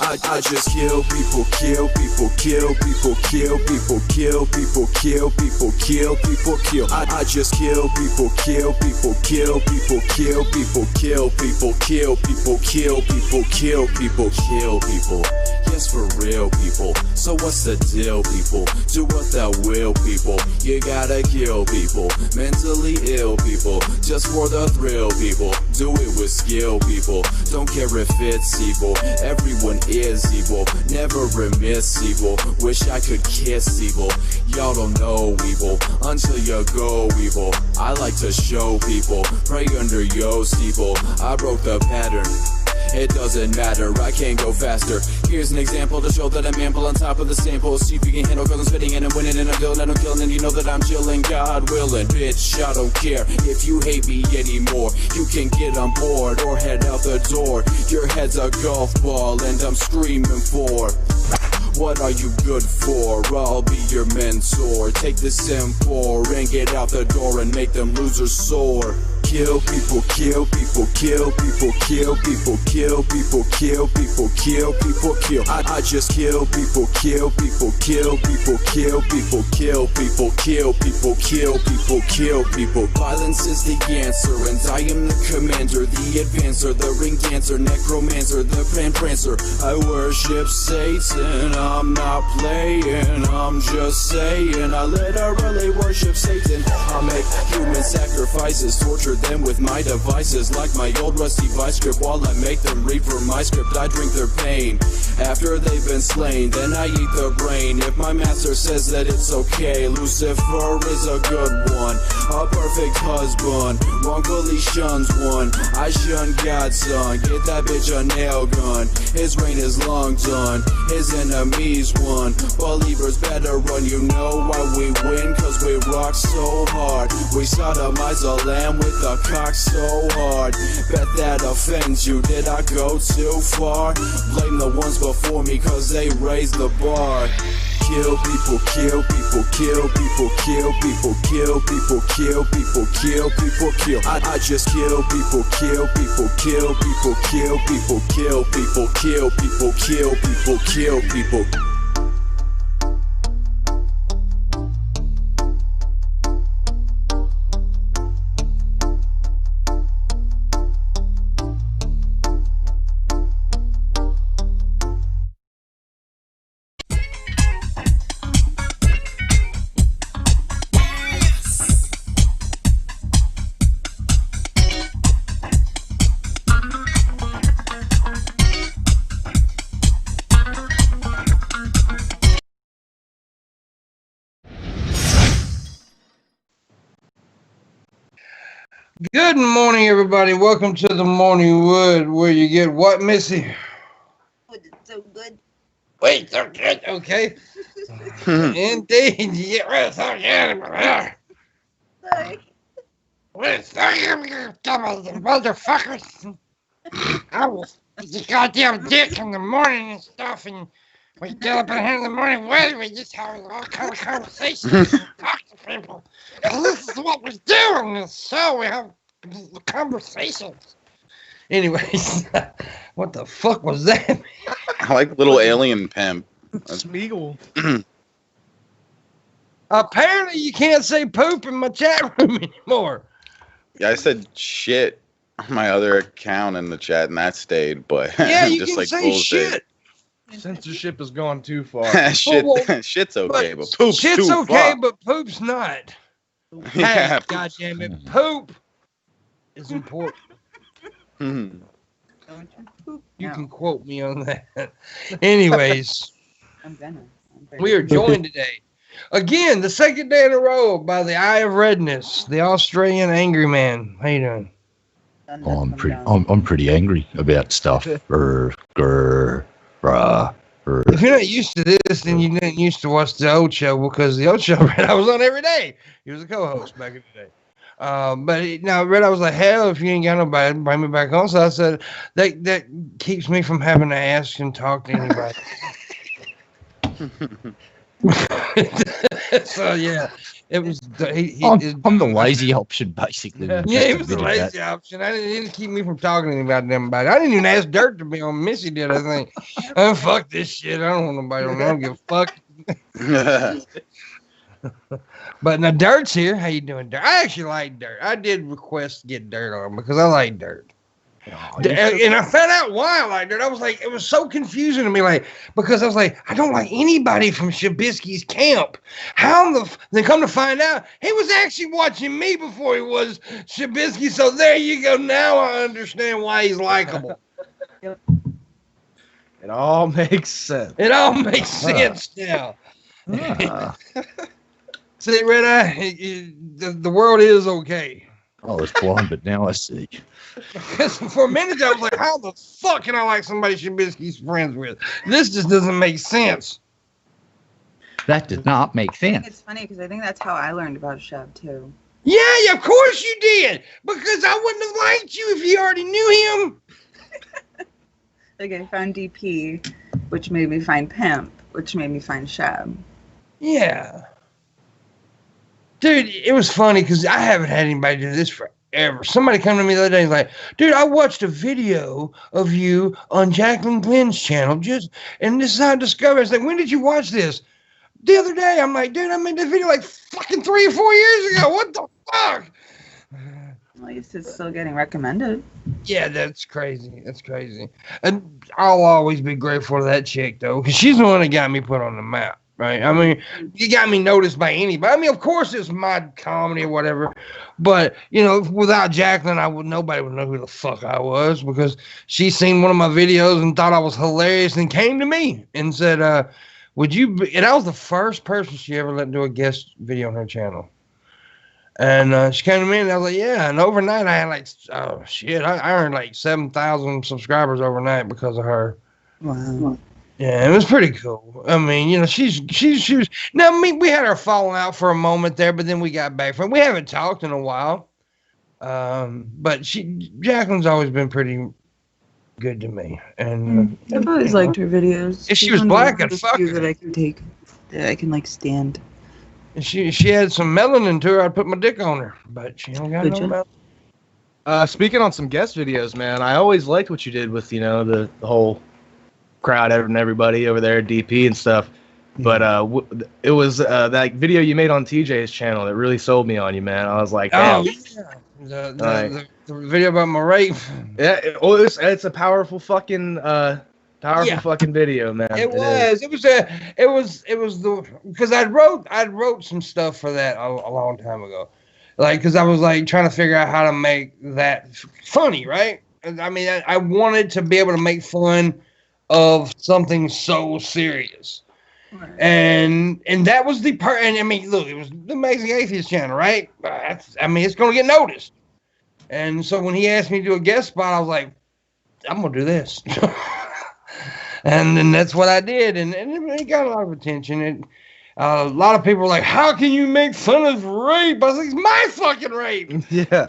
I just kill people, kill people, kill people, kill people, kill people, kill people, kill people, kill. I just kill people, kill people, kill people, kill people, kill people, kill people, kill people, kill people, kill people. Yes, for real, people. So what's the deal, people? Do what thou will, people. You gotta kill people, mentally ill people, just for the thrill, people. Do it with skill, people. Don't care if it's evil. Everyone is evil, never remiss evil. Wish I could kiss evil. Y'all don't know evil until you go evil. I like to show people, pray under yo steeple. I broke the pattern. It doesn't matter, I can't go faster. Here's an example to show that I'm ample on top of the sample. See if you can handle, cause I'm spitting and I'm winning and I'm killing and I'm killing. And you know that I'm chilling, God willing. Bitch, I don't care if you hate me anymore. You can get on board or head out the door. Your head's a golf ball and I'm screaming for. What are you good for? I'll be your mentor. Take this M4 and get out the door and make them losers soar. Kill people, kill people, kill people, kill people, kill people, kill people, kill people, kill. I just kill people, kill people, kill people, kill people, kill people, kill people, kill people, kill people. Violence is the answer, and I am the commander, the advancer, the ring dancer, necromancer, the prancer. I worship Satan, I'm not playing, I'm just saying. I literally worship Satan. I make human sacrifices, torture them with my devices, like my old rusty vice grip. While I make them read from my script, I drink their pain. After they've been slain, then I eat their brain. If my master says that it's okay, Lucifer is a good one, a perfect husband, wrongfully shuns one. I shun God's son, get that bitch a nail gun. His reign is long done, his enemies won. Believers better run, you know why we win, cause we rock so hard. We sodomize a lamb with a cock so hard. Bet that offends you, did I go too far? Blame the ones before me cause they raised the bar. Kill people, kill people, kill people, kill people, kill people, kill people, kill people, kill. I just kill people, kill people, kill people, kill people, kill people, kill people, kill people, kill people. Good morning, everybody. Welcome to the Morning Wood, where you get what, Missy? Wood is so good. Wait, so good. Okay. Indeed. Yeah, so good. Sorry. Wait, so good, motherfuckers. I was this goddamn dick in the morning and stuff, and we get up in here in the morning wood. We just have all kind of conversations and talk to people. And this is what we do on this show. We have conversations. Anyways, what the fuck was that? I like little alien pimp. Smeagol. Apparently, you can't say poop in my chat room anymore. Yeah, I said shit on my other account in the chat, and that stayed. But Yeah, you just can like say bullshit. shit. Censorship has gone too far. Shit, Well, shit's okay, but poop's shit's too okay, far. but poop's not. Yeah, Hey, goddamn it, poop is important. Mhm. Don't you poop You now. can quote me on that. Anyways, I'm gonna. we are joined today, again, the second day in a row, by the Eye of Redness, the Australian Angry Man. How you doing? Oh, I'm pretty angry about stuff. If you're not used to this, then you didn't used to watch the old show, because the old show Red Eye was on every day. He was a co-host back in the day. Now Red Eye was like, hell, if you ain't got nobody, bring me back on. So I said, that keeps me from having to ask and talk to anybody. So yeah, It was I'm the lazy option, basically. Yeah, it was the lazy option. He didn't keep me from talking to anybody about it. I didn't even ask Dirt to be on. Missy did, I think. Fuck this shit. I don't want nobody on. I don't give a fuck. But now Dirt's here. How you doing, Dirt? I actually like Dirt. I did request to get Dirt on because I like Dirt. And I found out why I liked it. I was like, it was so confusing to me, like, because I was like, I don't like anybody from Shabisky's camp. Then come to find out, he was actually watching me before he was Shabisky. So there you go. Now I understand why he's likable. It all makes sense. It all makes sense now. See, Red Eye, the world is okay. I was blind, but now I see. Because for a minute I was like, how the fuck can I like somebody Shabisky's friends with? This just doesn't make sense. That does not make sense. It's funny because I think that's how I learned about Shab too. Yeah, of course you did. Because I wouldn't have liked you if you already knew him. Like I found DP, which made me find Pimp, which made me find Shab. Yeah. Dude, it was funny because I haven't had anybody do this forever. Somebody come to me the other day and like, dude, I watched a video of you on Jacqueline Glynn's channel, and this is how I discovered. I was like, when did you watch this? The other day. I'm like, dude, I made this video like fucking 3 or 4 years ago. What the fuck? At least it's still getting recommended. Yeah, that's crazy. That's crazy. And I'll always be grateful to that chick, though, because she's the one that got me put on the map. Right. I mean, you got me noticed by anybody. I mean, of course, it's my comedy or whatever. But, you know, without Jacqueline, nobody would know who the fuck I was because she seen one of my videos and thought I was hilarious and came to me and said, would you be? And I was the first person she ever let do a guest video on her channel. And she came to me and I was like, yeah. And overnight, I had like, oh, shit, I earned like 7,000 subscribers overnight because of her. Wow. Yeah, it was pretty cool. I mean, you know, she was. Now, we had our falling out for a moment there, but then we got back from. We haven't talked in a while, but Jacqueline's always been pretty good to me, and I've always liked her videos. If she was black, I'd fuck her. That I can take, that I can like stand. If she had some melanin to her, I'd put my dick on her, but she don't got no melanin. Speaking on some guest videos, man, I always liked what you did with, you know, the whole crowd and everybody over there at DP and stuff, but it was that video you made on TJ's channel that really sold me on you, man. I was like, damn. The video about my rape. Yeah, it's a powerful fucking fucking video, man. It was because I wrote some stuff for that a long time ago, like because I was like trying to figure out how to make that funny, right? I mean, I wanted to be able to make fun of something so serious, right. and that was the part. And I mean, look, it was the Amazing Atheist channel, right? I mean, it's gonna get noticed. And so when he asked me to do a guest spot, I was like, I'm gonna do this, and then that's what I did, and it got a lot of attention. And a lot of people were like, "How can you make fun of rape?" I was like, "It's my fucking rape." Yeah,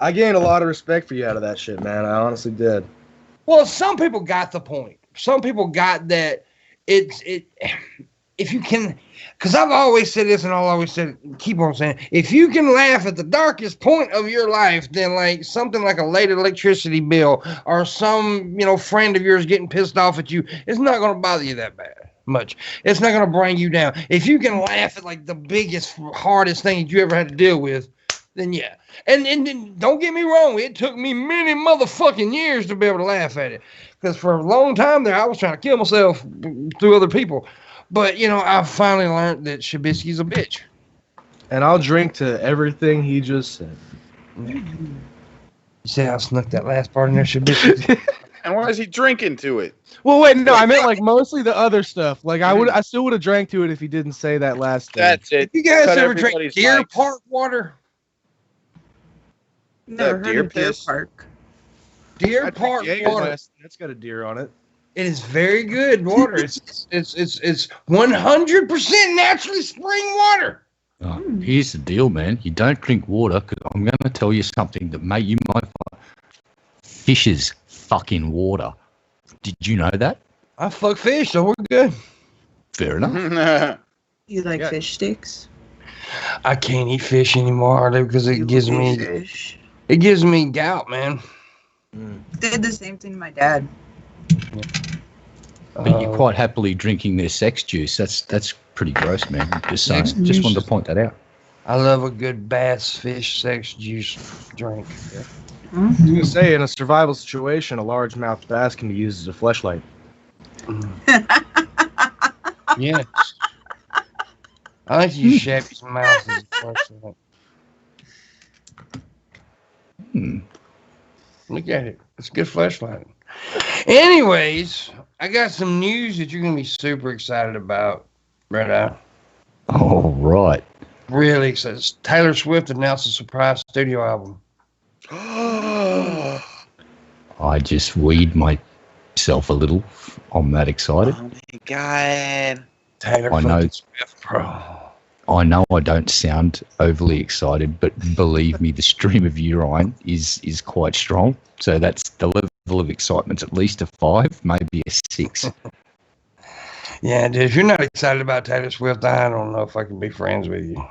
I gained a lot of respect for you out of that shit, man. I honestly did. Well, some people got the point. Some people got that if you can, because I've always said this and I'll always say, keep on saying, if you can laugh at the darkest point of your life, then like something like a late electricity bill or some, you know, friend of yours getting pissed off at you, it's not going to bother you that bad much. It's not going to bring you down. If you can laugh at like the biggest, hardest thing that you ever had to deal with, then yeah. And don't get me wrong, it took me many motherfucking years to be able to laugh at it. Because for a long time there, I was trying to kill myself through other people. But, you know, I finally learned that Shabisky's a bitch. And I'll drink to everything he just said. You see how I snuck that last part in there, Shabisky? And why is he drinking to it? Well, wait, no, I meant like mostly the other stuff. Like I still would have drank to it if he didn't say that last thing. That's it. You guys ever drink Deer Park water? Never heard of Deer Park. Deer Park water. That's got a deer on it. It is very good water. It's 100% naturally spring water. Oh, here's the deal, man. You don't drink water because I'm going to tell you something that you might find. Fishes fucking water. Did you know that? I fuck fish, so we're good. Fair enough. You like fish sticks? I can't eat fish anymore, Harley, because it gives me fish. it gives me gout, man. Did the same thing to my dad. But you're quite happily drinking their sex juice. That's pretty gross, man. Just saying. Just wanted to point that out. I love a good bass fish sex juice drink. I was gonna say, in a survival situation, a largemouth bass can be used as a fleshlight. Yes. I like to use Shabby's mouth as a flashlight. Look at it. It's a good flashlight. Anyways, I got some news that you're going to be super excited about right now. All right. Really excited. Taylor Swift announced a surprise studio album. I just weed myself a little. I'm that excited. Oh my god. Taylor I know. Swift, bro. I know I don't sound overly excited, but believe me, the stream of urine is quite strong. So that's the level of excitement's at least a 5, maybe a 6. Yeah, dude, if you're not excited about Taylor Swift, I don't know if I can be friends with you.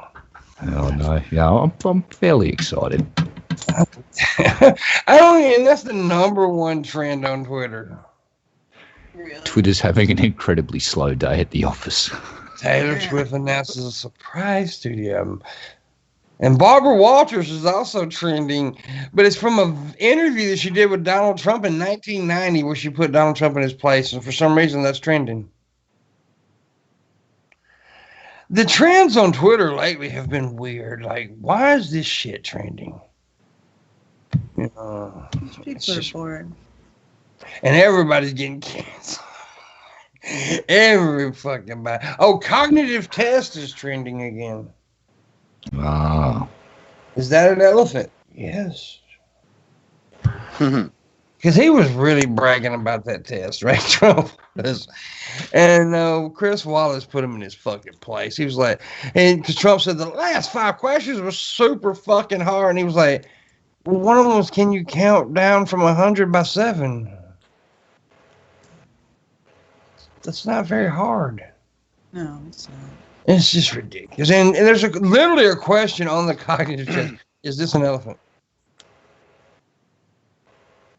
Oh no, yeah, I'm fairly excited. And that's the #1 trend on Twitter. Really? Twitter's having an incredibly slow day at the office. Taylor Swift announces a surprise studio album. And Barbara Walters is also trending, but it's from an interview that she did with Donald Trump in 1990 where she put Donald Trump in his place, and for some reason that's trending. The trends on Twitter lately have been weird. Like, why is this shit trending? People are bored. And everybody's getting canceled. Every fucking body. Oh, cognitive test is trending again. Ah. Is that an elephant? Yes. Because he was really bragging about that test, right? Trump was. And Chris Wallace put him in his fucking place. He was like, and because Trump said the last 5 questions were super fucking hard. And he was like, well, one of them was, can you count down from 100 by 7? That's not very hard. No, it's not. It's just ridiculous. And there's literally a question on the cognitive test. Is this an elephant?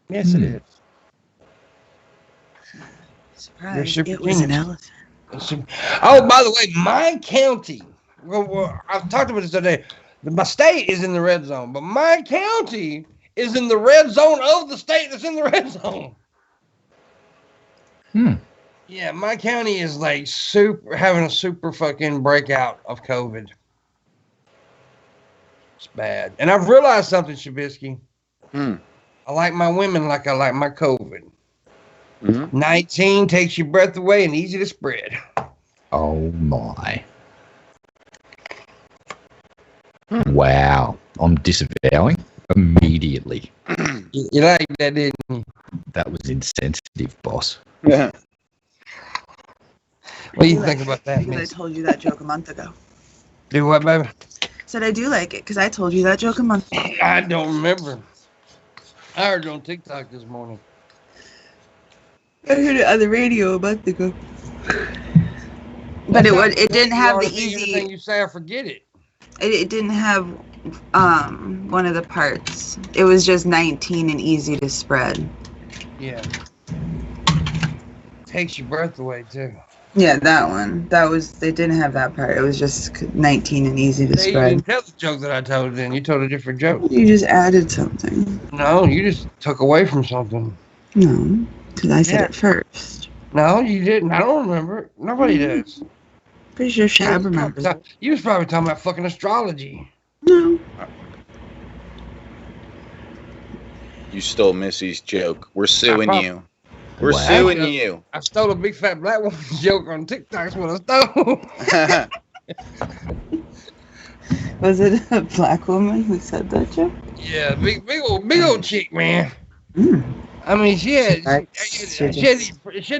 Yes, it is. Surprise, it was an elephant. Oh, by the way, my county, well, I've talked about this today. My state is in the red zone, but my county is in the red zone of the state that's in the red zone. Yeah, my county is like having a super fucking breakout of COVID. It's bad. And I've realized something, Shabisky. I like my women like I like my COVID. 19 takes your breath away and easy to spread. Oh my. Wow. I'm disavowing immediately. You like that, didn't you? That was insensitive, boss. Yeah. What do you think about that, Because Miss? I told you that joke a month ago. Do what, baby? Said I do like it because I told you that joke a month ago. I don't remember. I heard it on TikTok this morning. I heard it on the radio a month ago. But it didn't have the easy. Everything you say, I forget it. It didn't have one of the parts. It was just 19 and easy to spread. Yeah. Takes your breath away too. Yeah, that one. They didn't have that part. It was just 19 and easy to You spread. didn't tell the joke that I told then. You told a different joke. You just added something. No, you just took away from something. No, because I said it first. No, you didn't. I don't remember it. Nobody does. Pretty sure Shab remembers it. You was probably talking about fucking astrology. No. You stole Missy's joke. We're suing you. We're Wow. suing you. I stole a big fat black woman's joke on TikTok. That's what I stole. Was it a black woman who said that joke? Yeah, big old chick, man. I mean, she had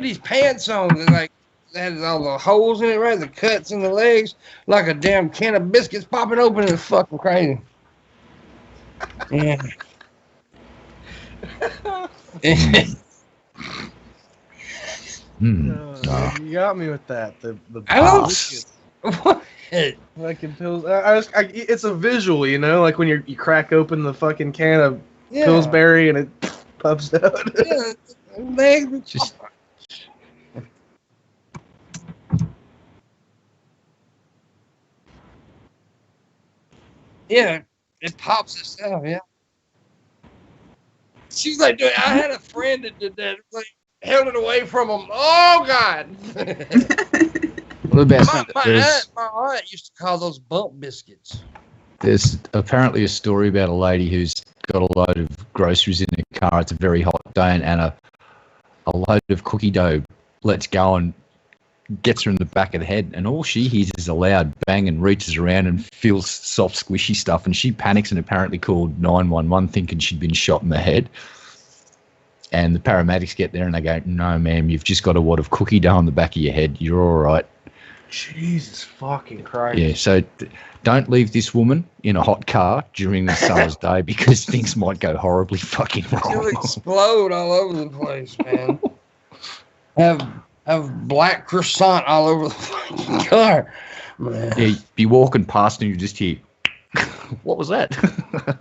these pants on that like had all the holes in it, right? The cuts in the legs, like a damn can of biscuits popping open. It's fucking crazy. Yeah. You got me with that. The I don't. What? Fucking pills. It's a visual, you know, like when you crack open the fucking can of Pillsbury and it puffs out. Just Yeah, it pops itself, yeah. She's like, dude, I had a friend that did that. Like, held it away from him. Oh, God. what about My aunt used to call those bump biscuits. there's apparently a story about a lady who's got a load of groceries in her car. It's a very hot day, and a load of cookie dough lets go and gets her in the back of the head, and all she hears is a loud bang and reaches around and feels soft, squishy stuff, and she panics and apparently called 911 thinking she'd been shot in the head. And the paramedics get there and they go, no, ma'am, you've just got a wad of cookie dough on the back of your head. You're all right. Jesus fucking Christ. Yeah, so don't leave this woman in a hot car during the summer's day because things might go horribly fucking She'll wrong. explode all over the place, man. Have black croissant all over the fucking car. Man. Yeah, you'd be walking past and you just hear, what was that?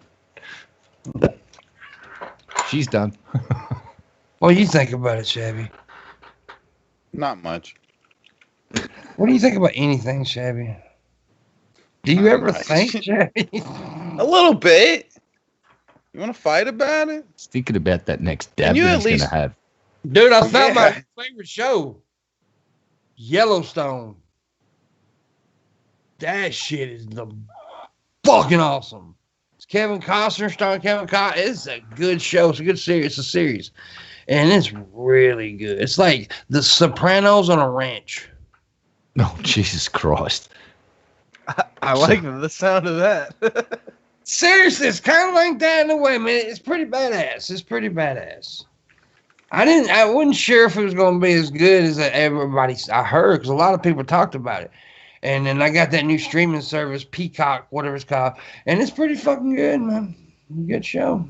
She's done. What do you think about it, Shabby? Not much. What do you think about anything, Shabby? Do you ever think, Shabby? A little bit. You want to fight about it? Thinking about that next dab you that at he's going to least- have. Dude, I found Yeah. my favorite show. Yellowstone. That shit is the fucking awesome. It's Kevin Costner starring Kevin Costner. It's a good show. It's a good series. It's a series. And it's really good. It's like The Sopranos on a ranch. Oh, Jesus Christ. I like the sound of that. Seriously, it's kind of like that in a way, man. It's pretty badass. It's pretty badass. I wasn't sure if it was going to be as good as I heard, because a lot of people talked about it. And then I got that new streaming service, Peacock, whatever it's called. And it's pretty fucking good, man. Good show.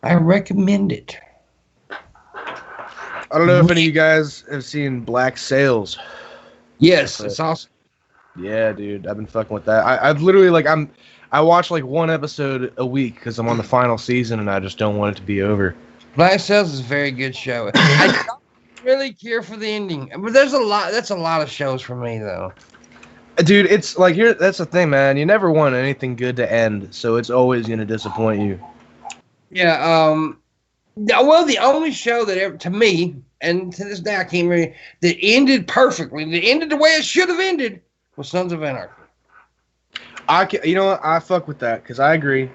I recommend it. I don't know if any of you guys have seen Black Sails. Yes, it's awesome. Yeah, dude, I've been fucking with that. I've literally I watch like one episode a week because I'm on the final season and I just don't want it to be over. Black Sails is a very good show. I don't really care for the ending, but that's a lot of shows for me though. Dude, it's like that's the thing, man. You never want anything good to end, so it's always gonna disappoint you. Yeah, well, the only show that ever, to me, and to this day I can't really, that ended perfectly, that ended the way it should have ended, was Sons of Anarchy. You know what? I fuck with that because I agree.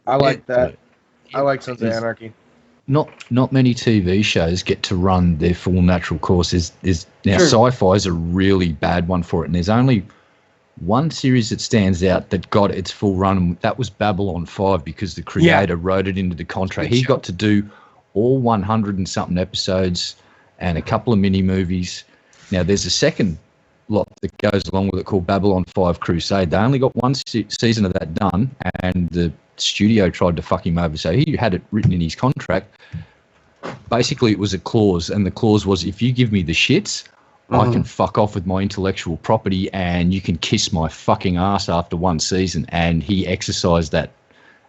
I like that. I like Sons of Anarchy. Not many TV shows get to run their full natural course. There's now sci-fi is a really bad one for it, and there's only one series that stands out that got its full run, and that was Babylon 5 because the creator wrote it into the contract. He got to do all 100 and something episodes and a couple of mini movies. Now there's a second lot that goes along with it called Babylon 5 Crusade. They only got one season of that done, and the studio tried to fuck him over, so he had it written in his contract. Basically it was a clause, and the clause was, if you give me the shits, I can fuck off with my intellectual property and you can kiss my fucking ass after one season. And he exercised that,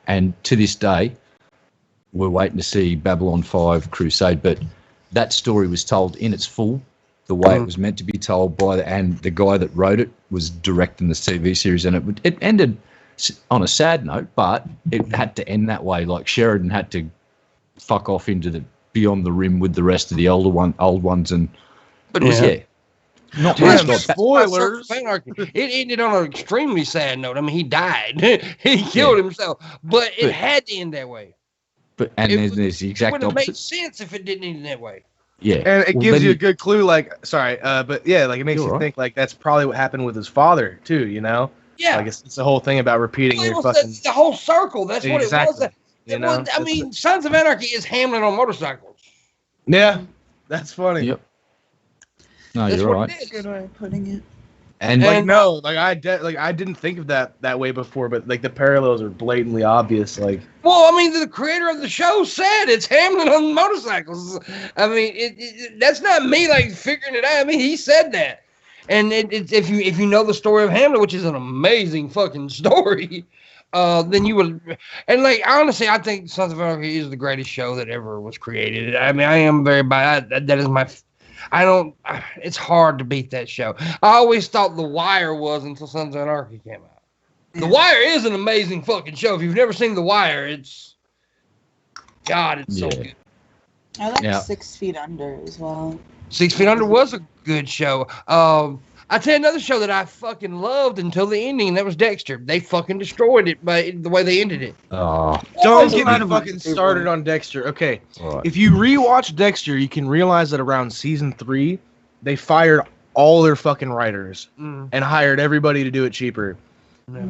and to this day we're waiting to see Babylon 5 Crusade, but that story was told in its full the way it was meant to be told and the guy that wrote it was directing the TV series, and it ended on a sad note, but it had to end that way. Like Sheridan had to fuck off into the beyond the rim with the rest of the old ones, and but it was not Damn, much. spoilers. It ended on an extremely sad note. I mean, he died. He killed himself, but it had to end that way. But there's the exact opposite. It would have made opposite. sense if it didn't end that way. Yeah, and it gives you a good clue. Like, but yeah, like it makes you think like that's probably what happened with his father too. You know? Yeah. Like it's the whole thing about repeating your fucking the whole circle. That's what it was. You know? I mean, Sons of Anarchy is Hamlet on motorcycles. Yeah, that's funny. Yep. No, That's you're what right. it is. Good way of putting it. And I didn't think of that way before, but like the parallels are blatantly obvious. Like, well, I mean, the creator of the show said it's Hamlet on motorcycles. I mean, that's not me like figuring it out. I mean, he said that, And if you know the story of Hamlet, which is an amazing fucking story, then you would. And like honestly, I think Sons of Anarchy is the greatest show that ever was created. I mean, I am very biased. That is my. I don't. It's hard to beat that show. I always thought The Wire was until Sons of Anarchy came out. The Wire is an amazing fucking show. If you've never seen The Wire, it's so good. I like 6 Feet Under as well. 6 Feet Under was a good show. I tell you another show that I fucking loved until the ending, and that was Dexter. They fucking destroyed it by the way they ended it. Oh, don't get me fucking started on Dexter. Okay, if you rewatch Dexter, you can realize that around season 3, they fired all their fucking writers and hired everybody to do it cheaper.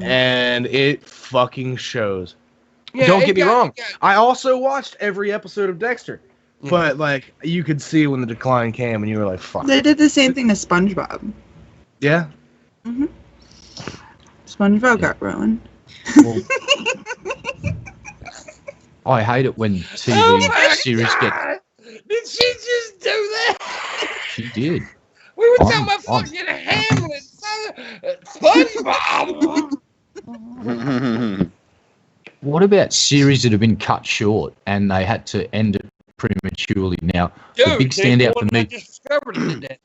And it fucking shows. Yeah, don't get me wrong. I also watched every episode of Dexter. Yeah. But, like, you could see when the decline came and you were like, fuck. They did the same thing to SpongeBob. Yeah? Mm-hmm. SpongeBob got ruined. Well, I hate it when TV series get... Did she just do that? She did. We were talking about fucking Hamlet. SpongeBob. What about series that have been cut short and they had to end it prematurely? Now, the big standout for me. I just discovered it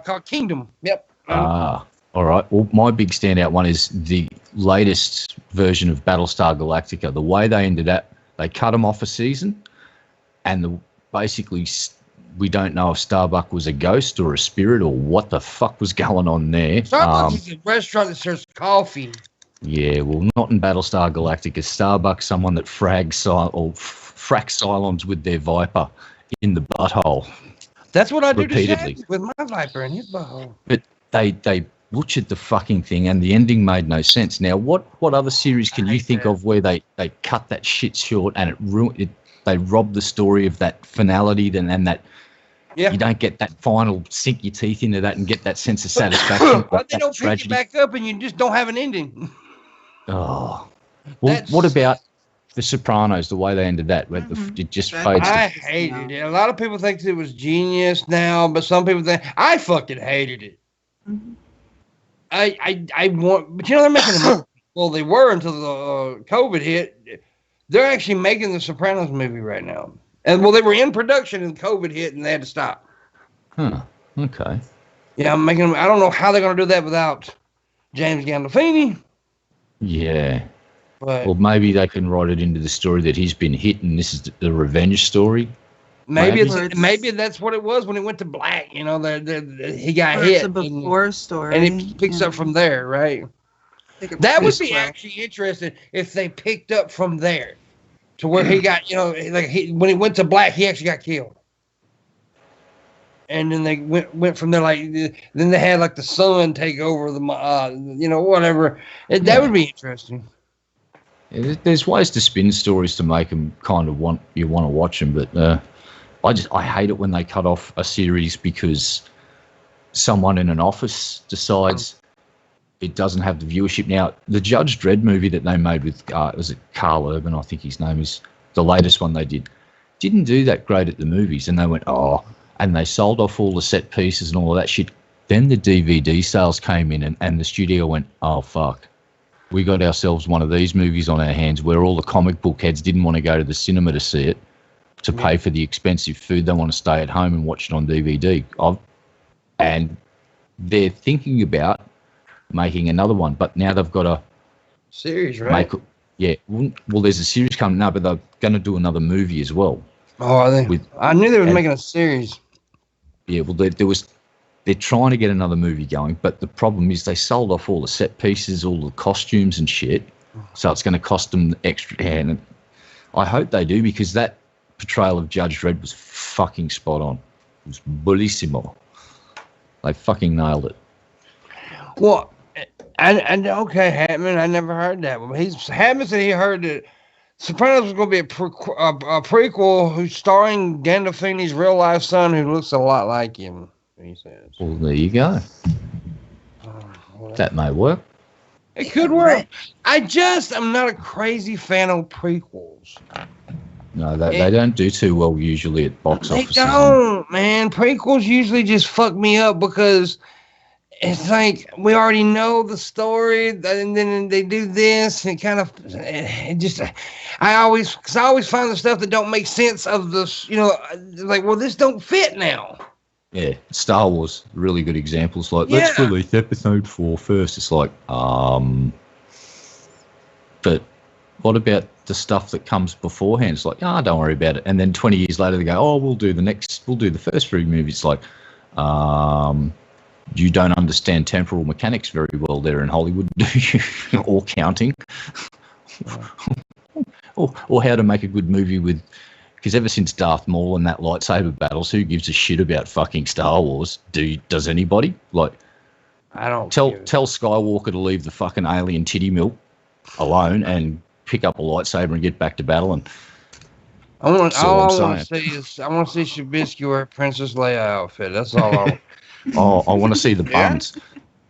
called Kingdom. Yep. All right. Well, my big standout one is the latest version of Battlestar Galactica. The way they ended that, they cut them off a season, and basically we don't know if Starbuck was a ghost or a spirit or what the fuck was going on there. Starbucks is a restaurant that serves coffee. Yeah, well, not in Battlestar Galactica. Starbuck's someone that fracks Cylons with their Viper in the butthole. That's what I do repeatedly. To Shaggy with my Viper in his butthole. But they butchered the fucking thing, and the ending made no sense. Now, what other series can you think of where they cut that shit short and it ruined it? They robbed the story of that finality and that. Yeah. You don't get that final sink your teeth into that and get that sense of satisfaction. But they don't pick you back up and you just don't have an ending. Oh. Well, what about The Sopranos, the way they ended that? Where it just fades. I hated it. A lot of people think it was genius now, but some people think I fucking hated it. Mm-hmm. I want, but you know they're making a movie. Well, they were until the COVID hit. They're actually making the Sopranos movie right now. And well, they were in production and COVID hit and they had to stop. Huh. Okay. Yeah, I'm making them. I don't know how they're going to do that without James Gandolfini. Yeah. But well, maybe they can write it into the story that he's been hit and this is the revenge story. Maybe that's what it was when it went to black. You know, he got hit. It's a before story. And it picks up from there, right? That would be actually interesting if they picked up from there. To where he got, you know, like when he went to black, he actually got killed. And then they went from there, like, then they had like the son take over the, you know, whatever. That would be interesting. Yeah, there's ways to spin stories to make them kind of want to watch them, but I hate it when they cut off a series because someone in an office decides it doesn't have the viewership. Now, the Judge Dredd movie that they made with, was it Carl Urban, I think his name is, the latest one they didn't do that great at the movies. And they went, and they sold off all the set pieces and all of that shit. Then the DVD sales came in and the studio went, oh, fuck. We got ourselves one of these movies on our hands where all the comic book heads didn't want to go to the cinema to see it, to pay for the expensive food. They want to stay at home and watch it on DVD. And they're thinking about making another one, but now they've got a series, right? Well, there's a series coming now, but they're going to do another movie as well. Oh, are they? I knew they were making a series. Yeah, well, they're trying to get another movie going, but the problem is they sold off all the set pieces, all the costumes and shit, so it's going to cost them extra. And I hope they do, because that portrayal of Judge Dredd was fucking spot on. It was bullissimo. They fucking nailed it. Well, and okay, Hatman, I never heard that one. Hatman said he heard that Sopranos was going to be a prequel who's starring Gandolfini's real life son who looks a lot like him. He says. Well, there you go. That may work. It could work. I'm not a crazy fan of prequels. No, they don't do too well usually at box office. They don't, man. Prequels usually just fuck me up because it's like we already know the story, and then they do this, and it just, I always find the stuff that don't make sense of this, like, well, this don't fit now. Yeah, Star Wars, really good examples. Like, let's release episode 4 first. It's like, but what about the stuff that comes beforehand? It's like, don't worry about it. And then 20 years later, they go, we'll do the first 3 movies. It's like, you don't understand temporal mechanics very well there in Hollywood, do you? Or counting. or how to make a good movie with, because ever since Darth Maul and that lightsaber battles, who gives a shit about fucking Star Wars? Does anybody? Like, I don't tell Skywalker to leave the fucking alien titty milk alone and pick up a lightsaber and get back to battle. And I want to see Shabisky wear a Princess Leia outfit. That's all I want. I want to see the buns.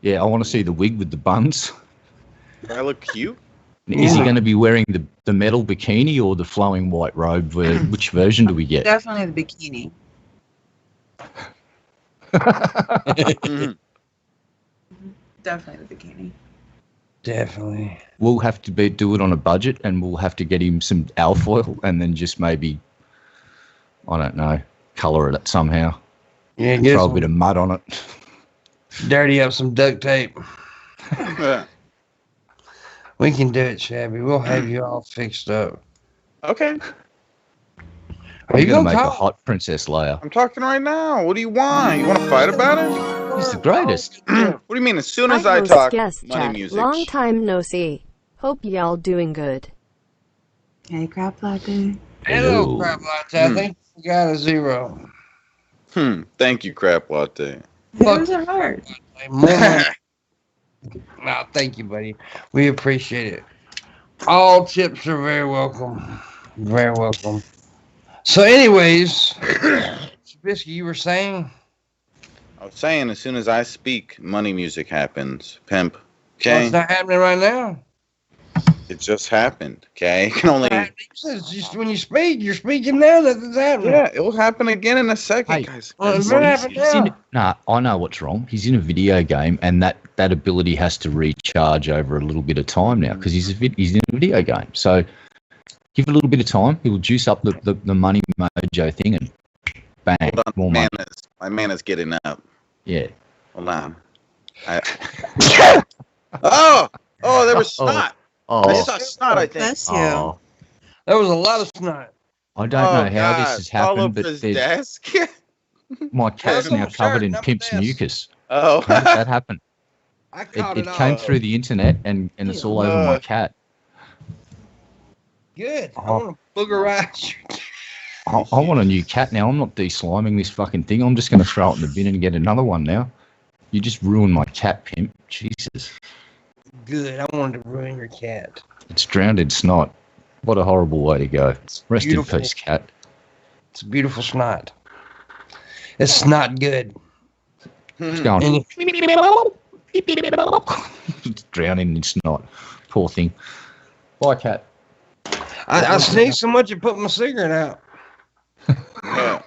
Yeah, I want to see the wig with the buns. I look cute. Is he going to be wearing the metal bikini or the flowing white robe? Which version do we get? Definitely the bikini. Definitely the bikini. Definitely. We'll have to do it on a budget, and we'll have to get him some alfoil, and then just maybe, I don't know, colour it somehow. Yeah, throw a bit of mud on it. Dirty up some duct tape. We can do it, Shabby. We'll have you all fixed up. Okay. Are you going to make a hot Princess Leia? I'm talking right now. What do you want? You want to fight about it? He's the greatest. What do you mean? As soon as I talk, money music. Long time no see. Hope y'all doing good. Hey, Crap Latte. Hello, Crap Latte. I think you got a 0. Thank you, Crap Latte. Those are hard. No, thank you, buddy. We appreciate it. All tips are very welcome. Very welcome. So, anyways, Shabisky, you were saying? I was saying, as soon as I speak, money music happens. Pimp. Okay? Well, it's not happening right now. It just happened. Okay? It can only. It's just when you speak, you're speaking now. That's happening. Yeah, it will happen again in a second, guys. Well, I know what's wrong. He's in a video game, and that ability has to recharge over a little bit of time now because he's in a video game. So give it a little bit of time. He will juice up the money mojo thing, and bang, hold on, more money. My mana's getting up. Yeah. Hold on. Oh, there was snot. I saw snot, I think. Bless you. There was a lot of snot. I don't know how this has happened, but his desk. My cat's now covered in Pimp's mucus. Oh. How did that happen? I caught it came through the internet, and it's all over my cat. Good. I want to booger right. I want a new cat now. I'm not de-sliming this fucking thing. I'm just going to throw it in the bin and get another one now. You just ruined my cat, Pimp. Jesus. Good. I wanted to ruin your cat. It's drowned in snot. What a horrible way to go. Rest in peace, cat. It's a beautiful snot. It's not good. It's going. It's drowning in snot. Poor thing. Bye, cat. I sneezed so much it put my cigarette out. Yeah.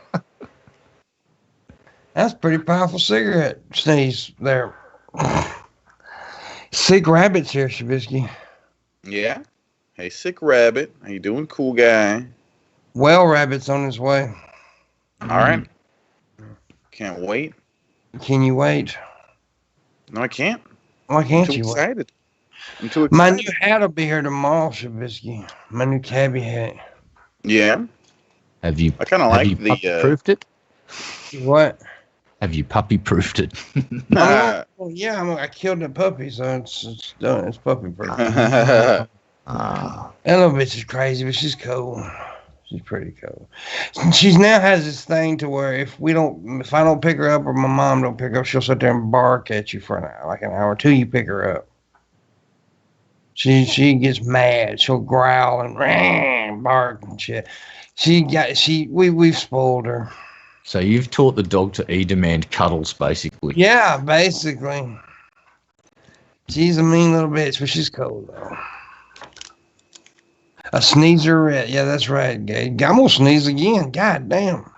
That's a pretty powerful cigarette sneeze there. Sick Rabbit's here, Shabisky. Yeah. Hey, Sick Rabbit. How you doing, cool guy? Well, Rabbit's on his way. All right. Can't wait. Can you wait? No, I can't. Why can't I'm too you excited. wait? I'm too excited. My new hat will be here tomorrow, Shabisky. My new cabbie hat. Yeah. Have you? I kind of like the. Proofed it? What? Have you puppy proofed it? Well, yeah, I killed the puppy, so it's done. It's puppy proof. Yeah. That little bitch is crazy, but she's cool. She's pretty cool. She now has this thing to where if I don't pick her up or my mom don't pick her up, she'll sit there and bark at you for an hour or two. You pick her up. She gets mad. She'll growl and bark and shit. We've spoiled her. So you've taught the dog to demand cuddles, basically. Yeah, basically. She's a mean little bitch, but she's cool though. A sneezer rat. Yeah, that's right, Gabe. I'm gonna sneeze again. God damn.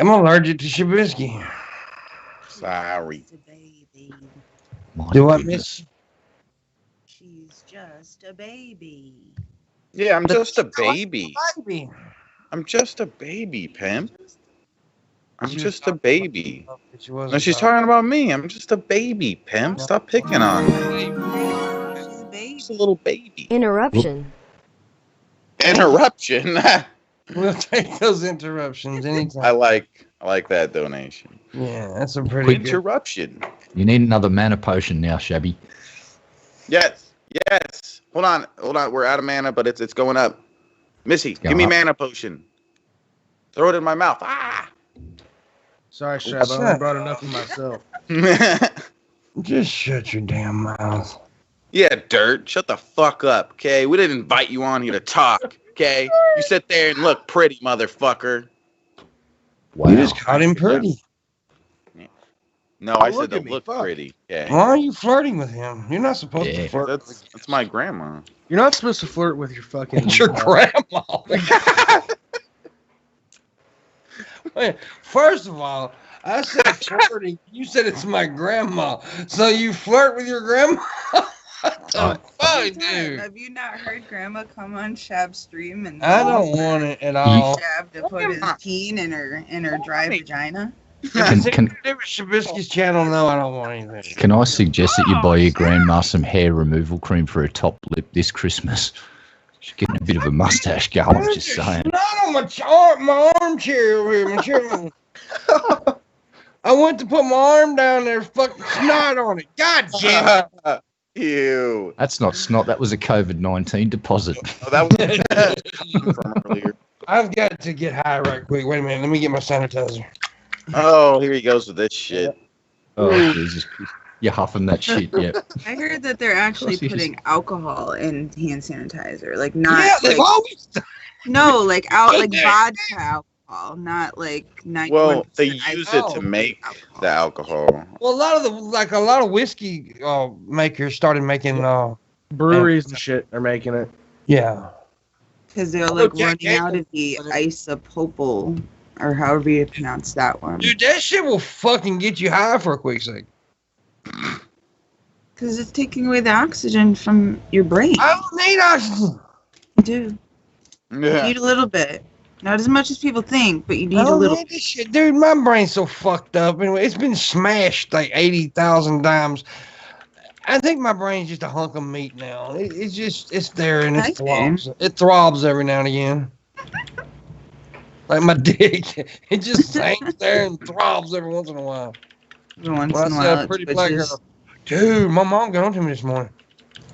I'm allergic to Shabisky. Sorry. She's a baby. My Do I goodness. miss? She's just a baby. Yeah, I'm just a baby. Baby. I'm just a baby, Pimp. I'm She was just a talking baby. about- She No, wasn't she's talking about me. I'm just a baby, Pimp. Stop picking on me. She's a baby. Just a little baby. Interruption. Interruption. We'll take those interruptions anytime. I like that donation. Yeah, that's a pretty good. Interruption. You need another mana potion now, Shabby. Yes. Hold on. We're out of mana, but it's going up. Missy, Go give me up. mana potion. Throw it in my mouth. Ah. Sorry, Shab. I only brought enough for myself. Just shut your damn mouth. Yeah, Dirt. Shut the fuck up, okay? We didn't invite you on here to talk, okay? You sit there and look pretty, motherfucker. Wow. You just caught him pretty. No, I Look said to at me, look fuck. pretty. Yeah. Why are you flirting with him? You're not supposed Yeah. to flirt. That's my grandma. You're not supposed to flirt with your fucking. With your grandma. Wait, first of all, I said flirting. You said it's my grandma. So you flirt with your grandma? What the fuck, dude? Have you not heard Grandma come on Shab's stream and I don't want it at all. Shab to put his teen in her dry vagina? Can- Shabisky's channel? No, I don't want anything. Can I suggest that you buy your grandma some hair removal cream for her top lip this Christmas? She's getting a bit of a mustache going, just saying. Not on my armchair over here. My chair. I went to put my arm down there, fucking snot on it. God damn it. Ew. That's not snot, that was a COVID-19 deposit. Oh, that was from earlier. I've got to get high right quick. Wait a minute. Let me get my sanitizer. Oh, here he goes with this shit. Oh, Jesus. You're huffing that shit, yeah. I heard that they're actually Of course he is. putting alcohol in hand sanitizer, like not Yeah, they've like, always done. no, like like Okay. vodka alcohol, not like 91% Well, they use it to alcohol. make the alcohol. Well, a lot of whiskey makers started making. Breweries and shit are making it. Yeah. Because they're like Jack running out of Daniels. the isopropyl, or however you pronounce that one. Dude, that shit will fucking get you high for a quick second. Because it's taking away the oxygen from your brain. I don't need oxygen. You do. You Yeah. need a little bit. Not as much as people think, but you need I a don't little. need this shit. Dude, my brain's so fucked up. Anyway, it's been smashed like 80,000 times. I think my brain's just a hunk of meat now. It's there and Okay. it throbs. It throbs every now and again. Like my dick. It just hangs there and throbs every once in a while. Every once Well, in a I said, while, it pretty black twitches. girl. Dude, my mom got on to me this morning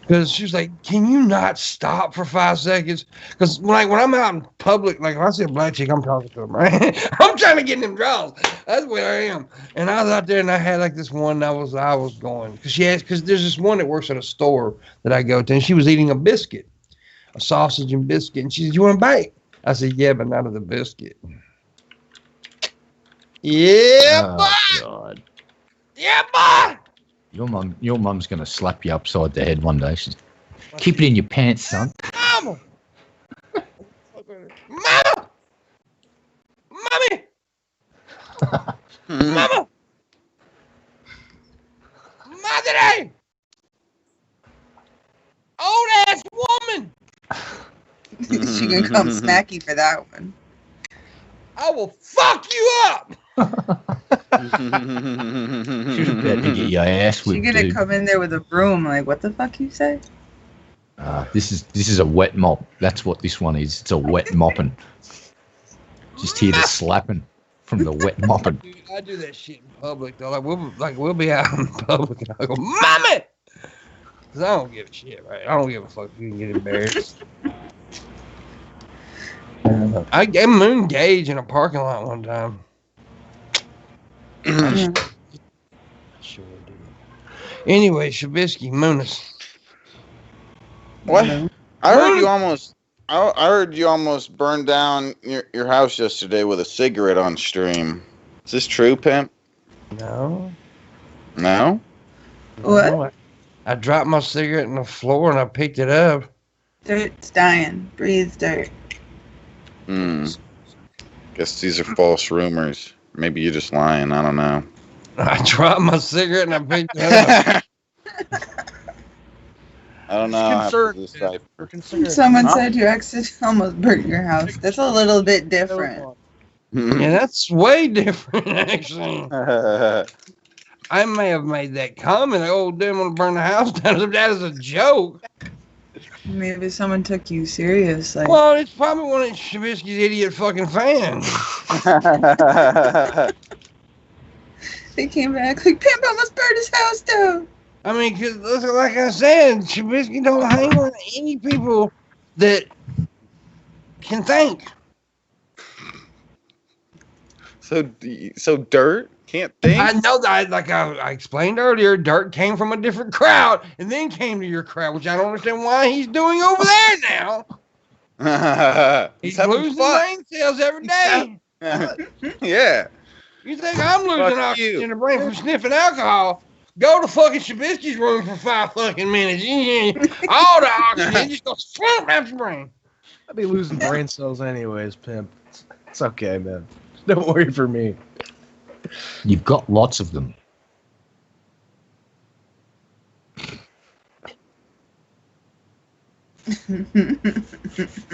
because she was like, "Can you not stop for 5 seconds?" Because when I'm out in public, like if I see a black chick, I'm talking to them, right? I'm trying to get in them draws. That's where I am. And I was out there, and I had like this one that I was going because there's this one that works at a store that I go to, and she was eating a biscuit, a sausage and biscuit, and she said, "You want a bite?" I said, "Yeah, but not of the biscuit." Yeah, boy. Oh, God. Yeah, boy. Your mum's going to slap you upside the head one day. She's, keep it in your pants, son. Mama! Mama! Mommy! Mama! Madre! Old ass woman! She can come smacky for that one. I will fuck you up! She was about to get your ass She's whipped, gonna dude. come in there with a broom, like, what the fuck you say? This is a wet mop. That's what this one is. It's a wet mopping. Just hear the slapping from the wet mopping. Dude, I do that shit in public though. We'll be out in public and I go, "Mommy!" Cause I don't give a shit, right? I don't give a fuck if you can get embarrassed. I gave Moon Gage in a parking lot one time. Yeah. Sure did. Anyway, Shabisky, Moonis. What? I heard you almost burned down your house yesterday with a cigarette on stream. Is this true, Pimp? No. No? What? No, I dropped my cigarette on the floor and I picked it up. Dirt's dying. Breathe dirt. Guess these are false rumors. Maybe you're just lying. I don't know. I dropped my cigarette and I picked it up. I don't know. I have to Concerned. decipher. We're concerned. Someone Huh? said you accidentally almost burnt your house. That's a little bit different. Yeah, that's way different, actually. I may have made that comment. Oh, damn, I'm going to burn the house down. That is a joke. Maybe someone took you serious. Like, Well, it's probably one of Shabisky's idiot fucking fans. they came back like, Pimp almost burned his house down. I mean, cause like I said, Shabisky don't hang on any people that can think. So Dirt can't think. I know that, like I explained earlier, Dirt came from a different crowd and then came to your crowd, which I don't understand why he's doing over there now. He's losing brain cells every day. Yeah. You think I'm losing Fuck oxygen you. in the brain from sniffing alcohol? Go to fucking Shabisky's room for 5 fucking minutes. All the oxygen just goes slump out your brain. I'd be losing brain cells anyways, Pimp. It's okay, man. Don't worry for me. You've got lots of them.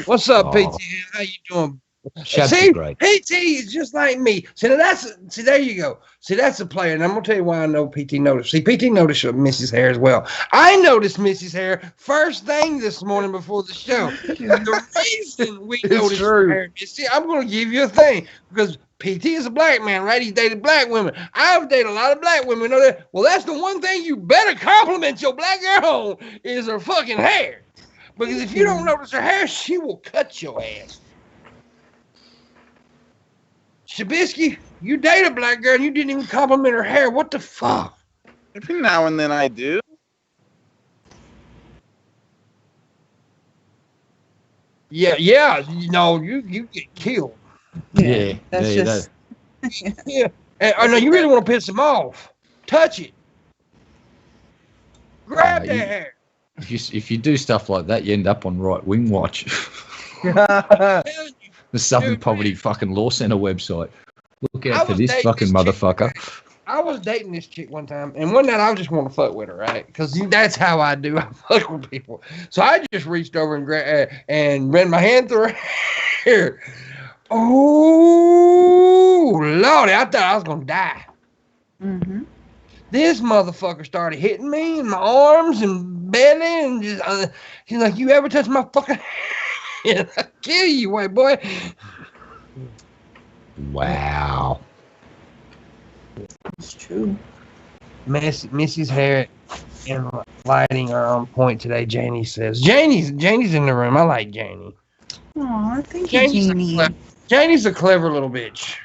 What's up, Oh. PT? How you doing? Shab's See, great. PT is just like me. See, there you go. See, that's a player, and I'm gonna tell you why I know PT noticed. See, PT noticed Missy's hair as well. I noticed Missy's hair first thing this morning before the show. The reason we It's noticed her true. hair, Missy, I'm gonna give you a thing because PT is a black man, right? He's dated black women. I've dated a lot of black women. Know that? Well, that's the one thing you better compliment your black girl on is her fucking hair. Because if you don't notice her hair, she will cut your ass. Shabisky, you date a black girl and you didn't even compliment her hair. What the fuck? Every now and then I do. Yeah, you get killed. Yeah, That's yeah, just. Yeah. Oh no, you really want to piss him off. Touch it. Grab that you- hair. If you do stuff like that, you end up on Right Wing Watch, Tell you. the Southern Dude, Poverty fucking Law Centre website. Look I out for was this dating fucking this chick. motherfucker. I was dating this chick one time, and one night I just want to fuck with her, right? Because that's how I do. I fuck with people. So I just reached over and ran my hand through her hair. Oh, Lordy, I thought I was going to die. Mm-hmm. This motherfucker started hitting me in my arms and belly, and just he's like, "You ever touch my fucking head? I'll kill you, white boy." Wow. It's true. Missy's hair and lighting are on point today. Janie says, "Janie's in the room. I like Janie. Aw, thank you, Janie's Jeannie. Janie's a clever little bitch.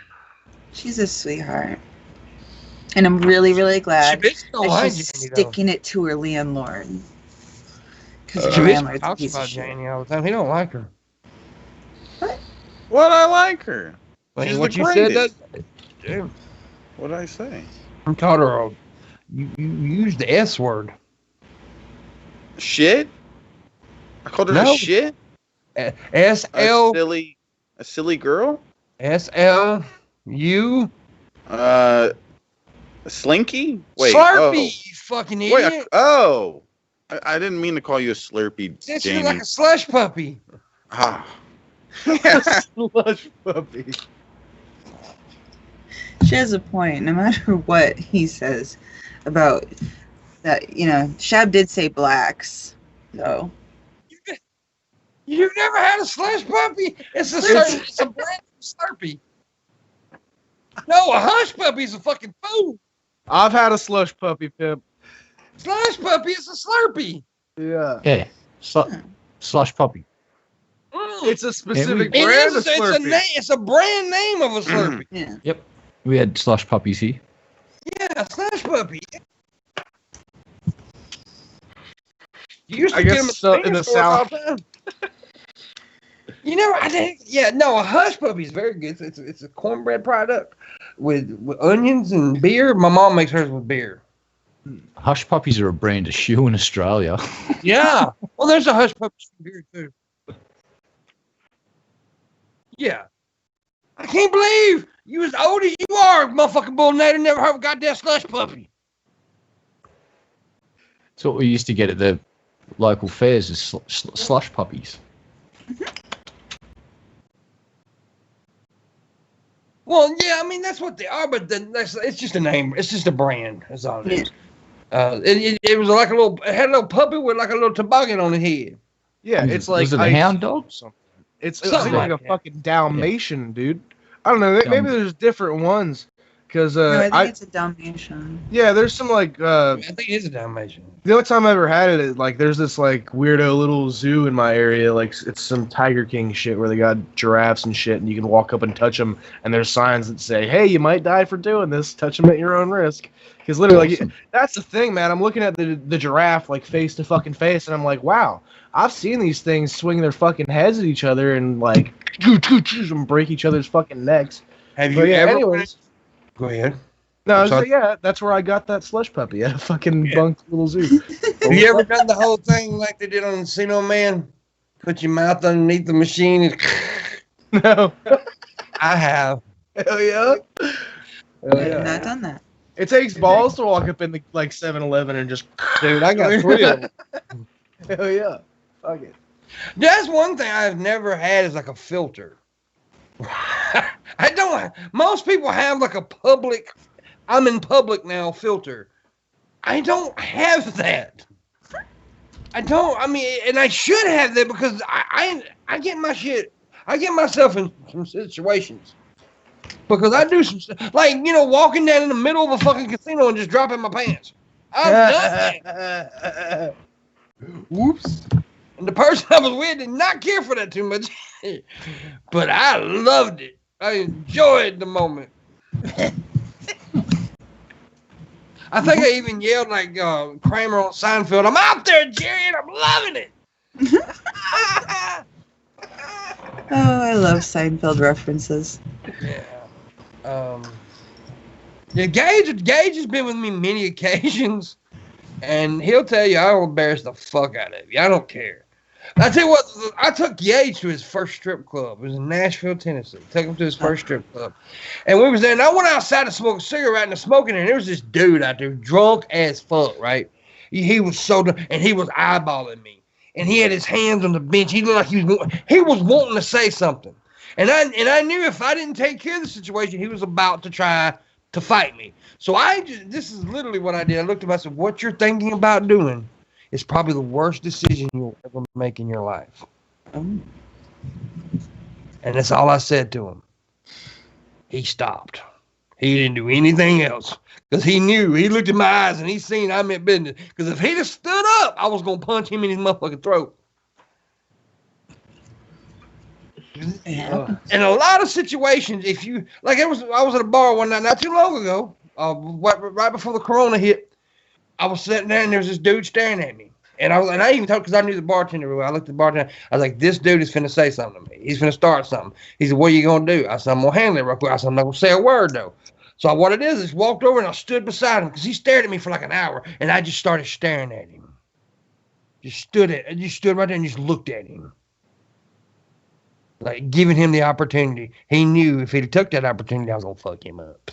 She's a sweetheart. And I'm really, really glad Shabisky don't that like she's Janie, though. sticking it to her landlord. Because her Shabisky landlord's a talks piece about of shit. Janie all the time. He don't like her. What I like her. Like, She's what the you said, greatest. Damn. What did I say? I called her a. You used the S word. Shit? I called her No. a shit? S L A silly girl? S L U A slinky? Wait. Slurpee. You fucking Oh. Wait. idiot. I didn't mean to call you a Slurpee, That's Jamie. like a slush puppy. Ah. Slush puppy. She has a point. No matter what he says about that, Shab did say blacks, though. You've never had a slush puppy? It's a brand new Slurpee. No, a hush puppy is a fucking food. I've had a slush puppy, Pimp. Slush puppy is a Slurpee. Yeah. Yeah. Slush Poppy. It's a specific It brand is. of Slurpee. It's a brand name of a Slurpee. Yeah. We had slush puppies here. Yeah, slush puppy. You used to I get guess them at so, the in the stores all South. the time. You never, I think, yeah, no, a hush puppy is very good. It's a cornbread product with onions and beer. My mom makes hers with beer. Hush puppies are a brand of shoe in Australia. Yeah. Well, there's a hush puppy beer too. Yeah. I can't believe You as old as you are, motherfucking Booleanenator, never heard of a goddamn slush puppy. That's what we used to get at the local fairs, is slush puppies. Well, yeah, I mean that's what they are, but it's just a name. It's just a brand. That's all it is. It was like it had a little puppy with like a little toboggan on the head. Yeah, it's like was it a hound dog? It's Something like a that. fucking Dalmatian, dude. I don't know. Maybe there's different ones. Because No, I think it's a Dalmatian. yeah, there's some like I think it is a Dalmatian. the only time I ever had it is like there's this like weirdo little zoo in my area, like it's some Tiger King shit where they got giraffes and shit, and you can walk up and touch them, and there's signs that say, "Hey, you might die for doing this. Touch them at your own risk." Because literally, like, that's the thing, man. I'm looking at the giraffe like face to fucking face, and I'm like, wow, I've seen these things swing their fucking heads at each other and like and break each other's fucking necks. Have But you yeah, ever? anyways. Go ahead. No, I'm sorry. yeah, that's where I got that slush puppy at a fucking bunk little zoo. Have you ever done the whole thing like they did on Encino Man? Put your mouth underneath the machine and No. I have. Hell yeah. Hell I've yeah. not done that. It takes balls to walk up in the like 7-Eleven and just Dude, I got 3 of them. hell yeah. Fuck it. That's one thing I've never had is like a filter. I don't. Most people have like a public. I'm in public now filter. I don't have that. I don't. I mean, and I should have that because I get my shit. I get myself in some situations because I do some like walking down in the middle of a fucking casino and just dropping my pants. I've done that. Whoops. And the person I was with did not care for that too much. But I loved it. I enjoyed the moment. I think I even yelled like Kramer on Seinfeld, "I'm out there, Jerry, and I'm loving it." Oh, I love Seinfeld references. Yeah. Yeah, Gage has been with me many occasions, and he'll tell you I'll embarrass the fuck out of you. I don't care. I tell you what, I took Gage to his first strip club. It was in Nashville, Tennessee. Took him to his first strip club. And we was there, and I went outside to smoke a cigarette, and the smoking, and there was this dude out there, drunk as fuck, right? He was so drunk, and he was eyeballing me. And he had his hands on the bench. He looked like he was wanting to say something. And I knew if I didn't take care of the situation, he was about to try to fight me. So this is literally what I did. I looked at him, I said, "What you're thinking about doing is probably the worst decision you'll ever make in your life." And that's all I said to him. He stopped. He didn't do anything else because he knew. He looked in my eyes and he seen I meant business. Because if he'd have stood up, I was going to punch him in his motherfucking throat. In a lot of situations, if you like, I was at a bar one night not too long ago, right before the corona hit. I was sitting there and there was this dude staring at me, and I even told because I knew the bartender. I looked at the bartender. I was like, "This dude is finna say something to me. He's finna start something." He said, "What are you gonna do?" I said, "I'm gonna handle it real quick." I said, "I'm not gonna say a word though." So what it is walked over and I stood beside him because he stared at me for like an hour, and I just started staring at him. Just stood right there and just looked at him. Like giving him the opportunity. He knew if he took that opportunity, I was gonna fuck him up.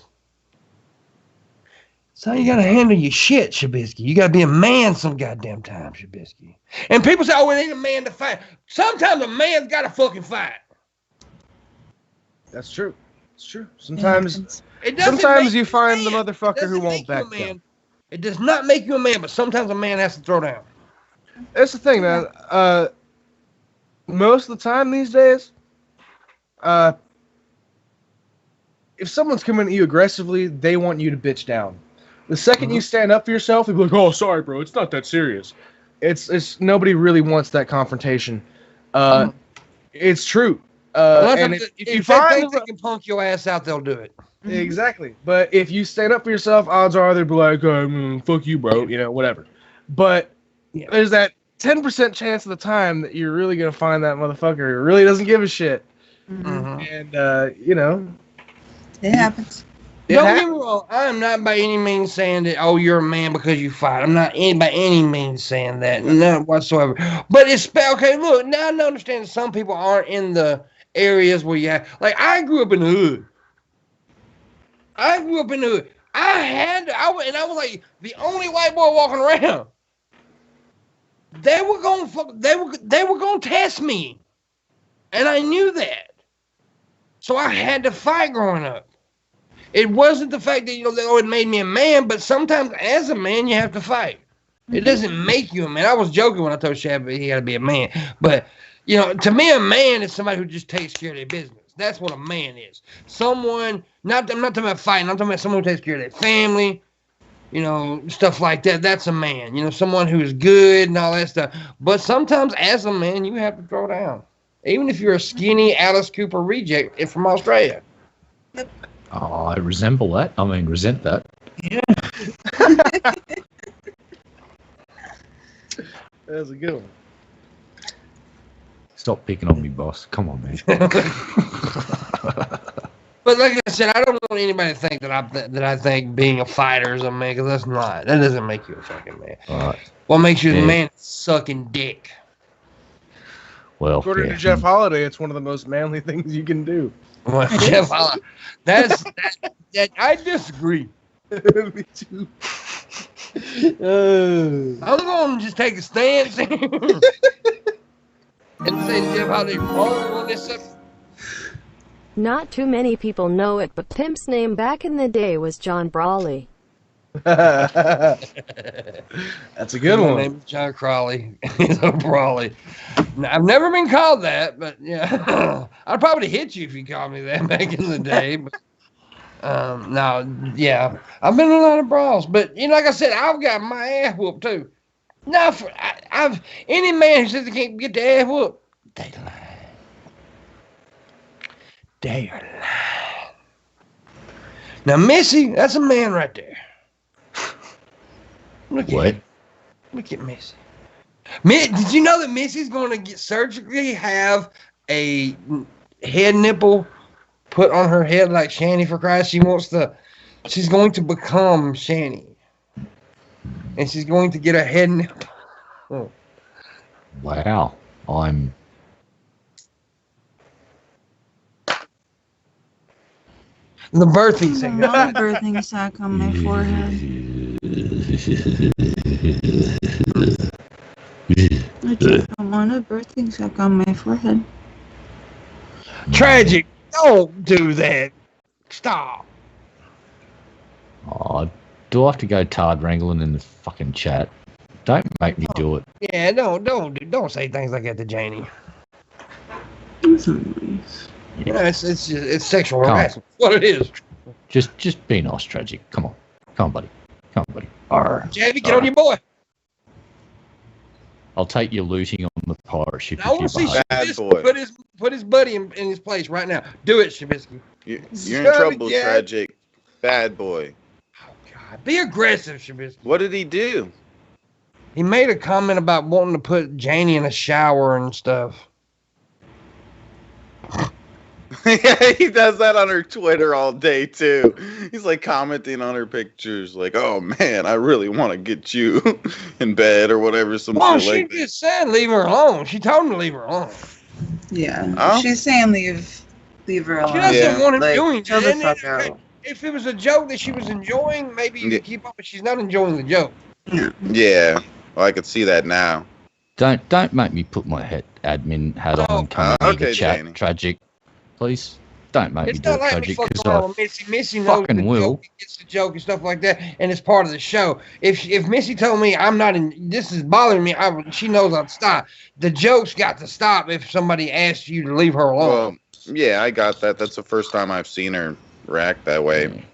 So you gotta handle your shit, Shabisky. You gotta be a man some goddamn time, Shabisky. And people say, "Oh, it ain't a man to fight." Sometimes a man's gotta fucking fight. That's true. It's true. Sometimes Sometimes you find the motherfucker who won't back down. It does not make you a man, but sometimes a man has to throw down. That's the thing, man. Most of the time these days, if someone's coming at you aggressively, they want you to bitch down. The second you stand up for yourself, they'll be like, "Oh, sorry, bro. It's not that serious." It's nobody really wants that confrontation. It's true. And if you find they can punk your ass out, they'll do it. Exactly. But if you stand up for yourself, odds are they'll be like, "Fuck you, bro," whatever. But there's that 10% chance of the time that you're really gonna find that motherfucker who really doesn't give a shit. And it happens. Don't get me wrong. I am not by any means saying that, "Oh, you're a man because you fight." I'm not by any means saying that, none whatsoever. But it's okay. Look, now I understand that some people aren't in the areas where you have. Like I grew up in the hood. I grew up in the hood. I was like the only white boy walking around. They were gonna test me, and I knew that. So I had to fight growing up. It wasn't the fact that it made me a man, but sometimes as a man you have to fight. It doesn't make you a man. I was joking when I told Shab he got to be a man, but to me a man is somebody who just takes care of their business. That's what a man is. Someone, I'm not talking about fighting. I'm talking about someone who takes care of their family, stuff like that. That's a man. Someone who's good and all that stuff. But sometimes as a man, you have to throw down. Even if you're a skinny Alice Cooper reject from Australia. Oh, I resent that. Yeah. That's a good one. Stop picking on me, boss. Come on, man. But like I said, I don't want anybody to think that I think being a fighter is a man, because that's not. That doesn't make you a fucking man. All right. What makes you a man is sucking dick. Well, according to Jeff Holiday, it's one of the most manly things you can do. Well, Jeff Holiday, that I disagree. Me too. I'm going to just take a stance and say Jeff Holiday wrong on this subject. Not too many people know it, but Pimp's name back in the day was John Brawley. That's a good one. My name is John Crawley. He's a Brawley. I've never been called that, but yeah, I'd probably hit you if you called me that back in the day. But no, yeah, I've been in a lot of brawls, but like I said, I've got my ass whooped too. Now, any man who says they can't get their ass whooped, they lie. They are lying. Now, Missy, that's a man right there. Look at Missy. Did you know that Missy's going to surgically have a head nipple put on her head like Shani, for Christ? She's going to become Shani. And she's going to get a head nipple. Oh. Wow. The birthing sack. I want a birthing sack on my forehead. I want a birthing sack on my forehead. Tragic. Don't do that. Stop. Oh, do I have to go tard wrangling in the fucking chat? Don't make me do it. Yeah, don't say things like that to Janie. That's not nice. Yeah, it's sexual harassment. What it is. Just be nice, Tragic. Come on, buddy. Arr. Javi, get on your boy. I'll take your looting on the pirate ship. I want to see Shabisky put his buddy in his place right now. Do it, Shabisky. You're in trouble, Tragic. Bad boy. Oh God, be aggressive, Shabisky. What did he do? He made a comment about wanting to put Janie in a shower and stuff. Yeah, he does that on her Twitter all day too. He's like commenting on her pictures, like, "Oh man, I really want to get you in bed or whatever." She just said leave her alone. She told him to leave her alone. Yeah, oh? She's saying leave her alone. She doesn't want him doing chill that. the fuck out. If it was a joke that she was enjoying, maybe you could keep up, but she's not enjoying the joke. Yeah, well, I could see that now. Don't make me put my admin hat on and come in the chat, Janie. Tragic. Please don't make me do it, Tragic, because I Missy knows fucking will. It's the joke and stuff like that, and it's part of the show. If Missy told me I'm not in, this is bothering me, she knows I'd stop. The joke's got to stop if somebody asks you to leave her alone. Well, yeah, I got that. That's the first time I've seen her react that way.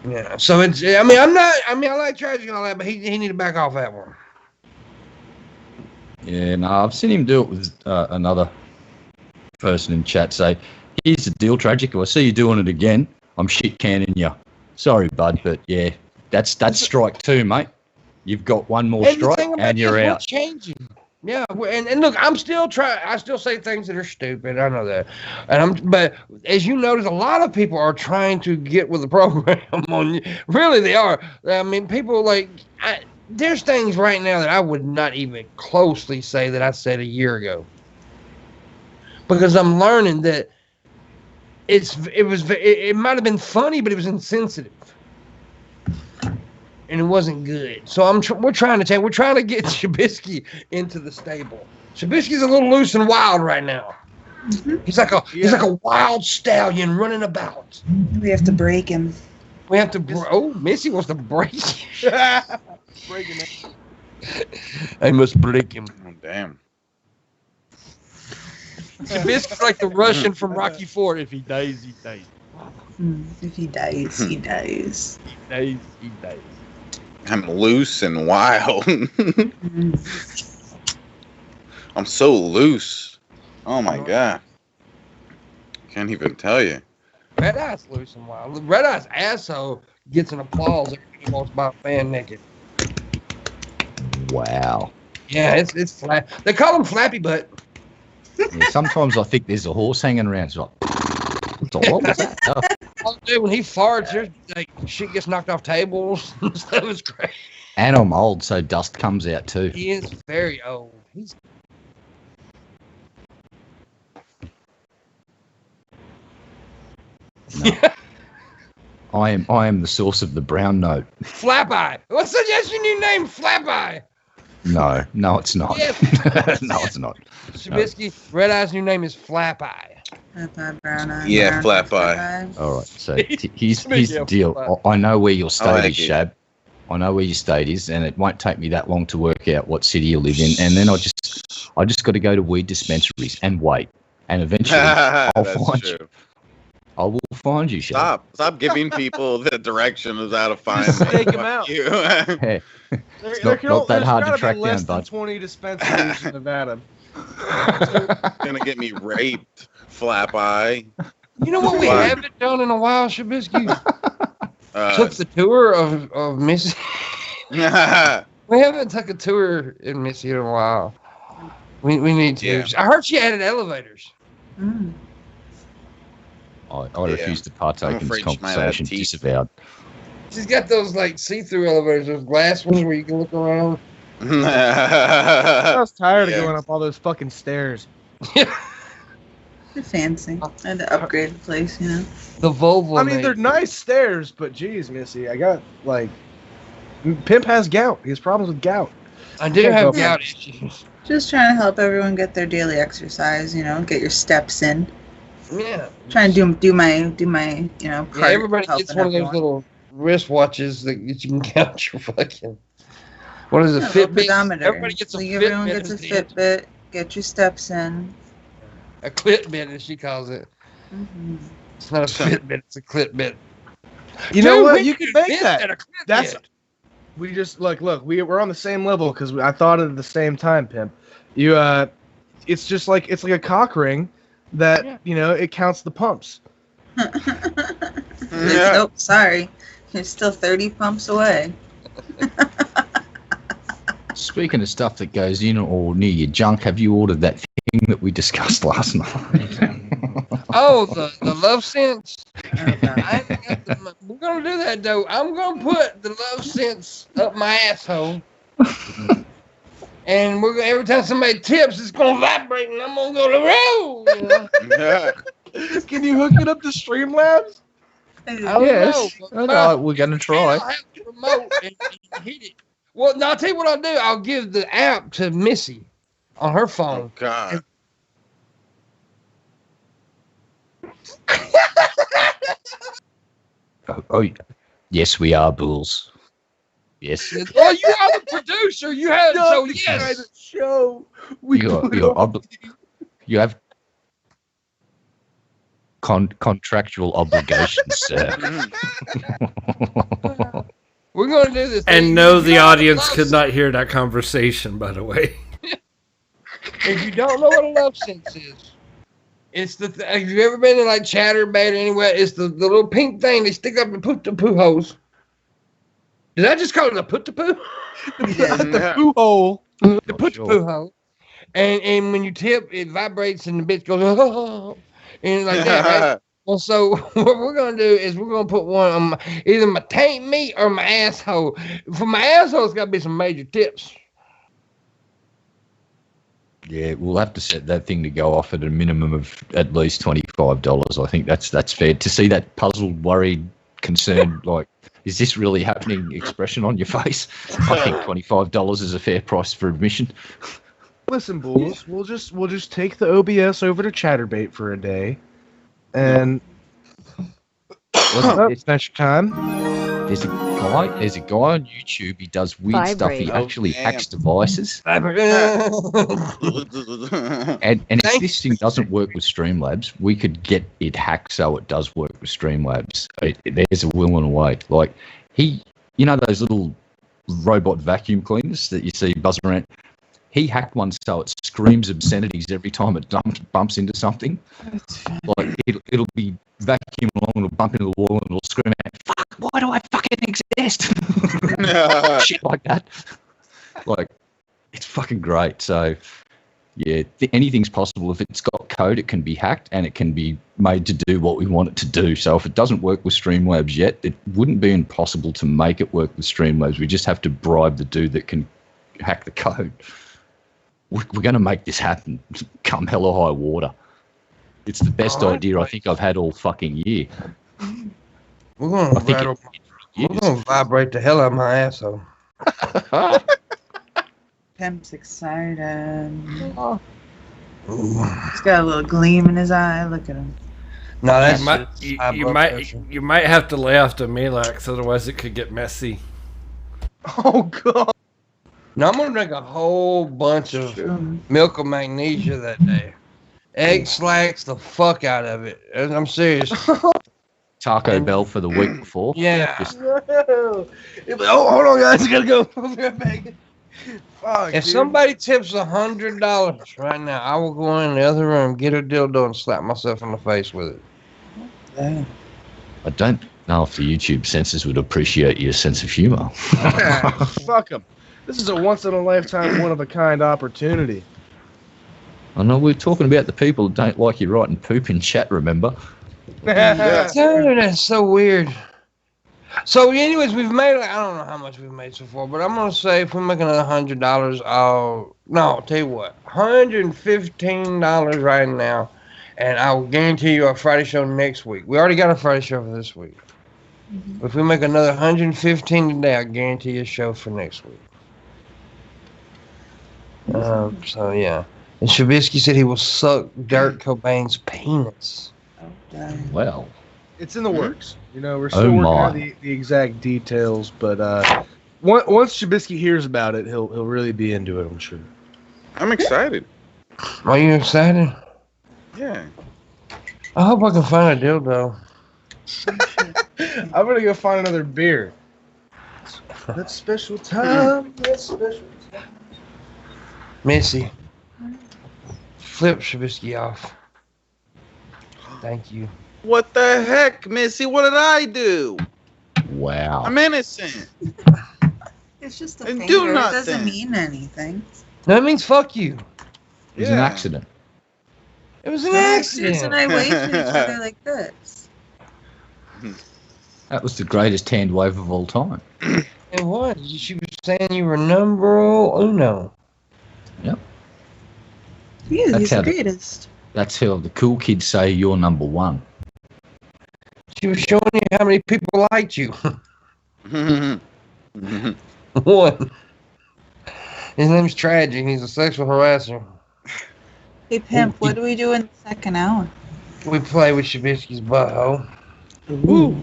Yeah, so it's. I like Tragic and all that, but he need to back off that one. Yeah, no, I've seen him do it with another person in chat. Say, here's the deal, Tragic. If I see you doing it again, I'm shit canning you. Sorry, bud, but yeah, that's strike two, mate. You've got one more strike, and you're out. Changing. Yeah, and look, I still say things that are stupid. I know that, but as you notice, a lot of people are trying to get with the program on you. Really, they are. I mean, people there's things right now that I would not even closely say that I said a year ago, because I'm learning that it might have been funny, but it was insensitive, and it wasn't good. So we're trying to change. We're trying to get Shabisky into the stable. Shabisky's a little loose and wild right now. Mm-hmm. He's like a wild stallion running about. We have to break him. We have to. Missy wants to break him. Break him. I must break him. Oh, damn. Shabisky's like the Russian from Rocky IV. If he dies, he dies. If he dies, he dies. He dies. I'm loose and wild. I'm so loose. Oh my god. Can't even tell you. Red Eye's loose and wild. Red Eye's asshole gets an applause every time he walks by a fan naked. Wow. Yeah, it's flat. They call him Flappy Butt. Yeah, sometimes I think there's a horse hanging around. It's like, what was that? Oh, dude, when he farts, there's like shit gets knocked off tables. That was great. And I'm old, so dust comes out too. He is very old. He's no. I am the source of the brown note. Flap Eye. What's your new name? Flap Eye. No, it's not. Yes. No, it's not. Shabisky, Red Eye's new name is Flap Eye. Flap Eye, brown eye. Yeah, brown Flap Flap Eye. All right, so here's the deal. I know where your state is, Shab. I know where your state is, and it won't take me that long to work out what city you live in. And then I just got to go to weed dispensaries and wait, and eventually I'll find you. I will find you, Shab. Stop giving people the direction of how to find Just me. take him out. You. Hey, it's not that hard to track down, bud. 20 dispensaries in Nevada. Gonna get me raped, Flap Eye. You know what we haven't done in a while, Shabisky? Took the tour of Missy. We haven't took a tour in Missy in a while. We need to. Yeah. I heard she added elevators. Mm. I refuse to partake in this conversation. Disavowed. She's got those like see-through elevators, those glass ones where you can look around. I was tired of going up all those fucking stairs. They're fancy. I had to upgrade the place, you know. The Volvo. I mean, they're nice stairs, but geez, Missy, I got like Pimp has gout. He has problems with gout. I do have gout issues. Just trying to help everyone get their daily exercise, you know, get your steps in. Yeah. Trying to do my, you know, part. Yeah, everybody gets one of those little wristwatches that you can count your fucking. What is it? Fitbit. Everybody gets a Fitbit. Everyone gets a Fitbit. Get your steps in. A clitbit, as she calls it. Mm-hmm. It's not a Fitbit. It's a clitbit. You know what? You can make that. That's. We just look. We're on the same level because I thought it at the same time, Pimp. It's just like it's like a cock ring that you know it counts the pumps. Oh, sorry, you're still 30 pumps away. Speaking of stuff that goes in or near your junk, have you ordered that thing that we discussed last night? Oh, the love sense. We're gonna do that though. I'm gonna put the love sense up my asshole, and we're gonna, every time somebody tips, it's gonna vibrate, and I'm gonna go to roll. You know? Can you hook it up to Streamlabs? Yes. No, we're gonna try. I'll have the remote and hit it. Well, now I'll tell you what I'll do. I'll give the app to Missy on her phone. Oh God. Oh, yes, we are bulls. Yes. Well, you are the producer. You have so yes. Show. You have contractual obligations, sir. We're going to do this. And no, the audience could not hear that conversation, by the way. If you don't know what a love sense is, it's the have you ever been in like Chatterbait or anywhere? It's the little pink thing they stick up and put the poo hose. Did I just call it a put the poo? The poo hole. The put the poo hole. And when you tip, it vibrates and the bitch goes, oh, and like that, right? Well, so what we're going to do is we're going to put one on either my taint meat or my asshole. For my asshole, it's got to be some major tips. Yeah, we'll have to set that thing to go off at a minimum of at least $25. I think that's fair. To see that puzzled, worried, concerned, like, is this really happening expression on your face? I think $25 is a fair price for admission. Listen, Bulls, we'll just take the OBS over to Chatterbait for a day, and it's next time. There's a guy on YouTube. He does weird stuff. He actually hacks devices. And if this thing doesn't work with Streamlabs, we could get it hacked so it does work with Streamlabs. There's a will and a way. Like those little robot vacuum cleaners that you see buzzing around. He hacked one so it screams obscenities every time it bumps into something. Like it'll be vacuuming along and it'll bump into the wall and it'll scream out, "Fuck, why do I fucking exist?" Shit like that. Like, it's fucking great. So, yeah, anything's possible. If it's got code, it can be hacked and it can be made to do what we want it to do. So if it doesn't work with Streamlabs yet, it wouldn't be impossible to make it work with Streamlabs. We just have to bribe the dude that can hack the code. We're going to make this happen, come hell or high water. It's the best idea I think I've had all fucking year. We're going to vibrate the hell out of my asshole. Pimp's excited. He's got a little gleam in his eye. Look at him. No, that's you might have to lay off the Malax, otherwise it could get messy. Oh God. Now I'm gonna drink a whole bunch of milk of magnesia that day. Egg slacks the fuck out of it. I'm serious. Taco Bell for the week before. Yeah. Oh, hold on, guys. I gotta go. I'll be right back. Fuck, if somebody tips $100 right now, I will go in the other room, get a dildo, and slap myself in the face with it. Yeah. I don't know if the YouTube censors would appreciate your sense of humor. Fuck them. This is a once-in-a-lifetime, one-of-a-kind opportunity. I know we're talking about the people who don't like you writing poop in chat, remember? That's so weird. So, anyways, we've made, I don't know how much we've made so far, but I'm going to say if we make another $100, I'll tell you what, $115 right now, and I will guarantee you a Friday show next week. We already got a Friday show for this week. Mm-hmm. If we make another $115 today, I'll guarantee you a show for next week. So, yeah. And Shabisky said he will suck Dirk Cobain's penis. Well, it's in the works. We're still working on the exact details, but once Shabisky hears about it, he'll really be into it, I'm sure. I'm excited. Are you excited? Yeah. I hope I can find a dildo. I'm gonna go find another beer. That's special time. That's special time. Missy, flip Shabisky off. Thank you. What the heck, Missy? What did I do? Wow. I'm innocent. It's just a And finger. do It nothing. doesn't mean anything. That means fuck you. It was an accident. It was an accident. And I waved to each other like this. That was the greatest hand wave of all time. It was. She was saying you were numero uno. Yep. Yeah, he's the greatest. That's how the cool kids say you're number one. She was showing you how many people liked you. One. His name's Tragic. He's a sexual harasser. Hey, Pimp, what do we do in the second hour? We play with Shabisky's butthole. Ooh.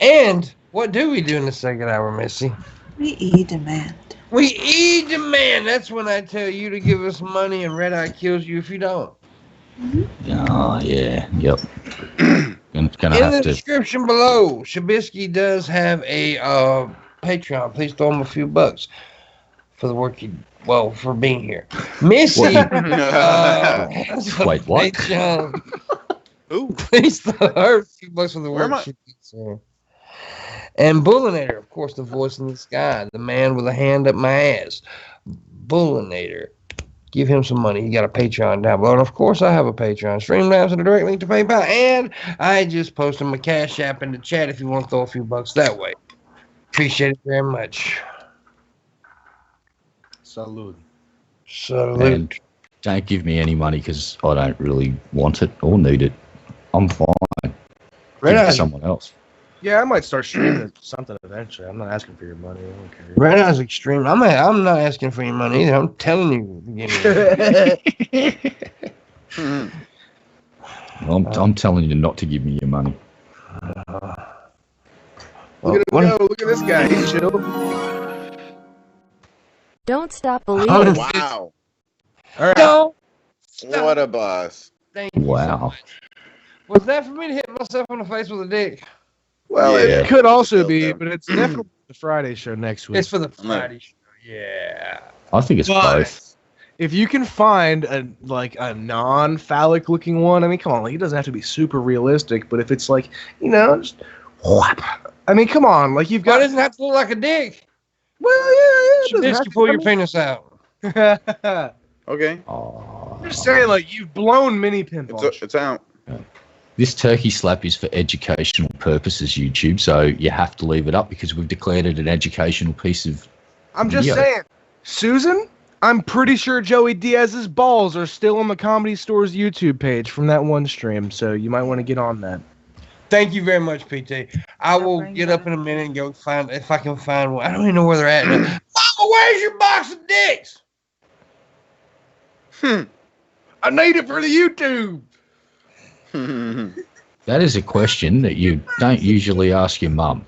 And what do we do in the second hour, Missy? We E-demand. We E-demand. That's when I tell you to give us money and Red Eye kills you if you don't. Oh, yeah. Yep. In the description below, Shabisky does have a Patreon. Please throw him a few bucks for the work for being here. Missy has a Wait, what? Patreon. Ooh. Please throw her a few bucks for the work she keeps here. And Booleanenator, of course, the voice in the sky, the man with a hand up my ass. Booleanenator. Give him some money. He got a Patreon down below. And, of course, I have a Patreon. Streamlabs and a direct link to PayPal. And I just posted my Cash App in the chat if you want to throw a few bucks that way. Appreciate it very much. Salud. Salute. And don't give me any money because I don't really want it or need it. I'm fine. Give it to someone else. Yeah, I might start streaming something eventually. I'm not asking for your money. I don't care. Red Eye's extreme. I'm not asking for your money either. I'm telling you. I'm telling you not to give me your money. Look at him go. Look at this guy. He's chill. Don't stop believing. Wow. All right. No. What a boss. Thank you so Wow. much. Was that for me to hit myself on the face with a dick? Well, Yeah. it could also be, but it's definitely the Friday show next week. It's for the Friday show. Yeah. I think it's both. If you can find a non-phallic looking one, I mean, come on, like, it doesn't have to be super realistic, but if it's like, just whap. I mean, come on, like you've Why got. doesn't it have to look like a dick? Well, yeah. Shabisky, pull your penis out. Okay. I'm just saying, like, you've blown mini pinball. It's out. This turkey slap is for educational purposes, YouTube, so you have to leave it up because we've declared it an educational piece of I'm just video. saying, Susan, I'm pretty sure Joey Diaz's balls are still on the Comedy Store's YouTube page from that one stream, so you might want to get on that. Thank you very much, PT. I will get up in a minute and go find if I can find one. I don't even know where they're at. Mama, where's your box of dicks? I need it for the YouTube. That is a question that you don't usually ask your mum.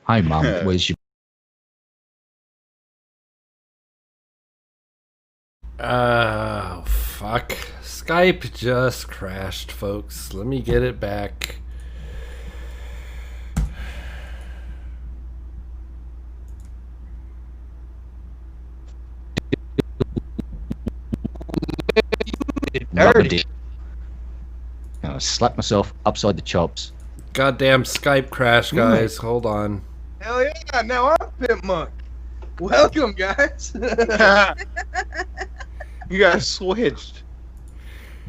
Hey, mum, where's your... Oh, fuck. Skype just crashed, folks. Let me get it back. I slap myself upside the chops. Goddamn Skype crash, guys. Hold on. Hell yeah, now I'm Pimpmunk. Welcome, guys. You guys switched.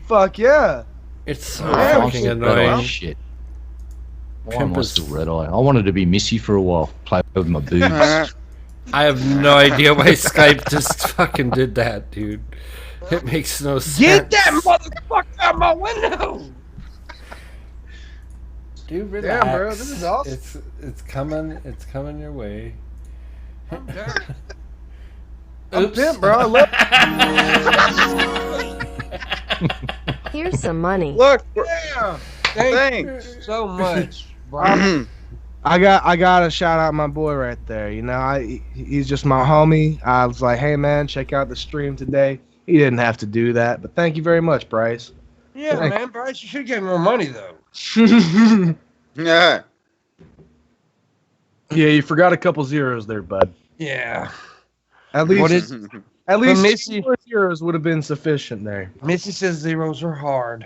Fuck yeah. It's so Yeah, fucking Red Eye annoying. shit. Why Pimp am I is- still Red Eye? I wanted to be Missy for a while. Play with my boobs. I have no idea why Skype just fucking did that, dude. It makes no sense. Get that motherfucker out my window! Dude, relax. Damn, bro, this is awesome. It's coming your way. I'm Oops. Pimp, bro. I love Here's some money. Look. Yeah. Thank you Thanks. so much, bro. I got to shout out my boy right there. He's just my homie. I was like, hey man, check out the stream today. He didn't have to do that, but thank you very much, Bryce. Yeah, man, Bryce, you should have given more money though. Yeah. Yeah, you forgot a couple zeros there, bud. Yeah. At least, What is at least Missy- 4 zeros would have been sufficient there. Missy says zeros are hard.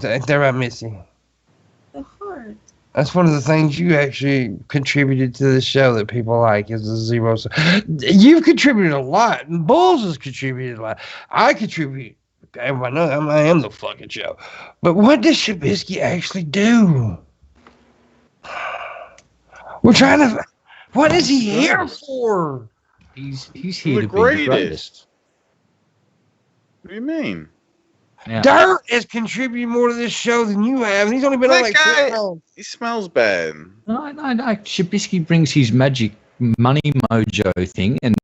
They're right, Missy. They're hard. That's one of the things you actually contributed to the show that people like is the zeros. You've contributed a lot. And Bulls has contributed a lot. I contribute. Everybody knows I am the fucking show. But what does Shabisky actually do? We're trying to. What is he here for? He's here The to be the greatest. greatest. What do you mean? Now, Dirt is contributing more to this show than you have, and he's only been on That like guy- 6 rounds. He smells bad. no. Shabisky brings his magic money mojo thing, and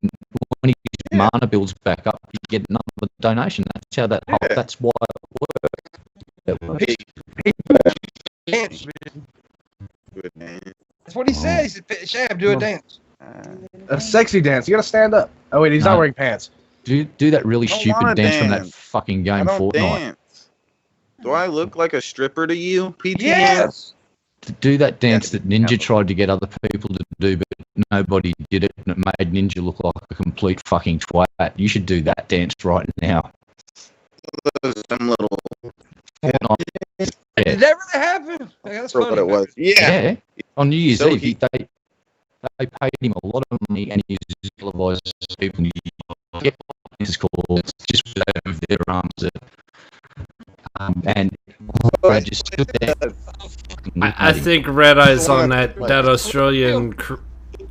when his mana builds back up, you get another donation. That's how that. Yeah. That's why it works. Dance. Good man. That's what he says. He said, Shab, do a dance. A sexy dance. You gotta stand up. Oh wait, he's No. not wearing pants. Do that really I don't stupid wanna dance from that dance. fucking I game don't Fortnite. dance. Do I look like a stripper to you, PT? Yes. To do that dance that Ninja tried to get other people to do, but nobody did it, and it made Ninja look like a complete fucking twat. You should do that dance right now. Some little. Fortnite. Did that really happen? That's For what funny. it was. Yeah. Yeah. On New Year's So Eve, he- they paid him a lot of money, and he televised people. Get what this is called, just wave their arms up. And I just stood there. I think Red Eye's on that Australian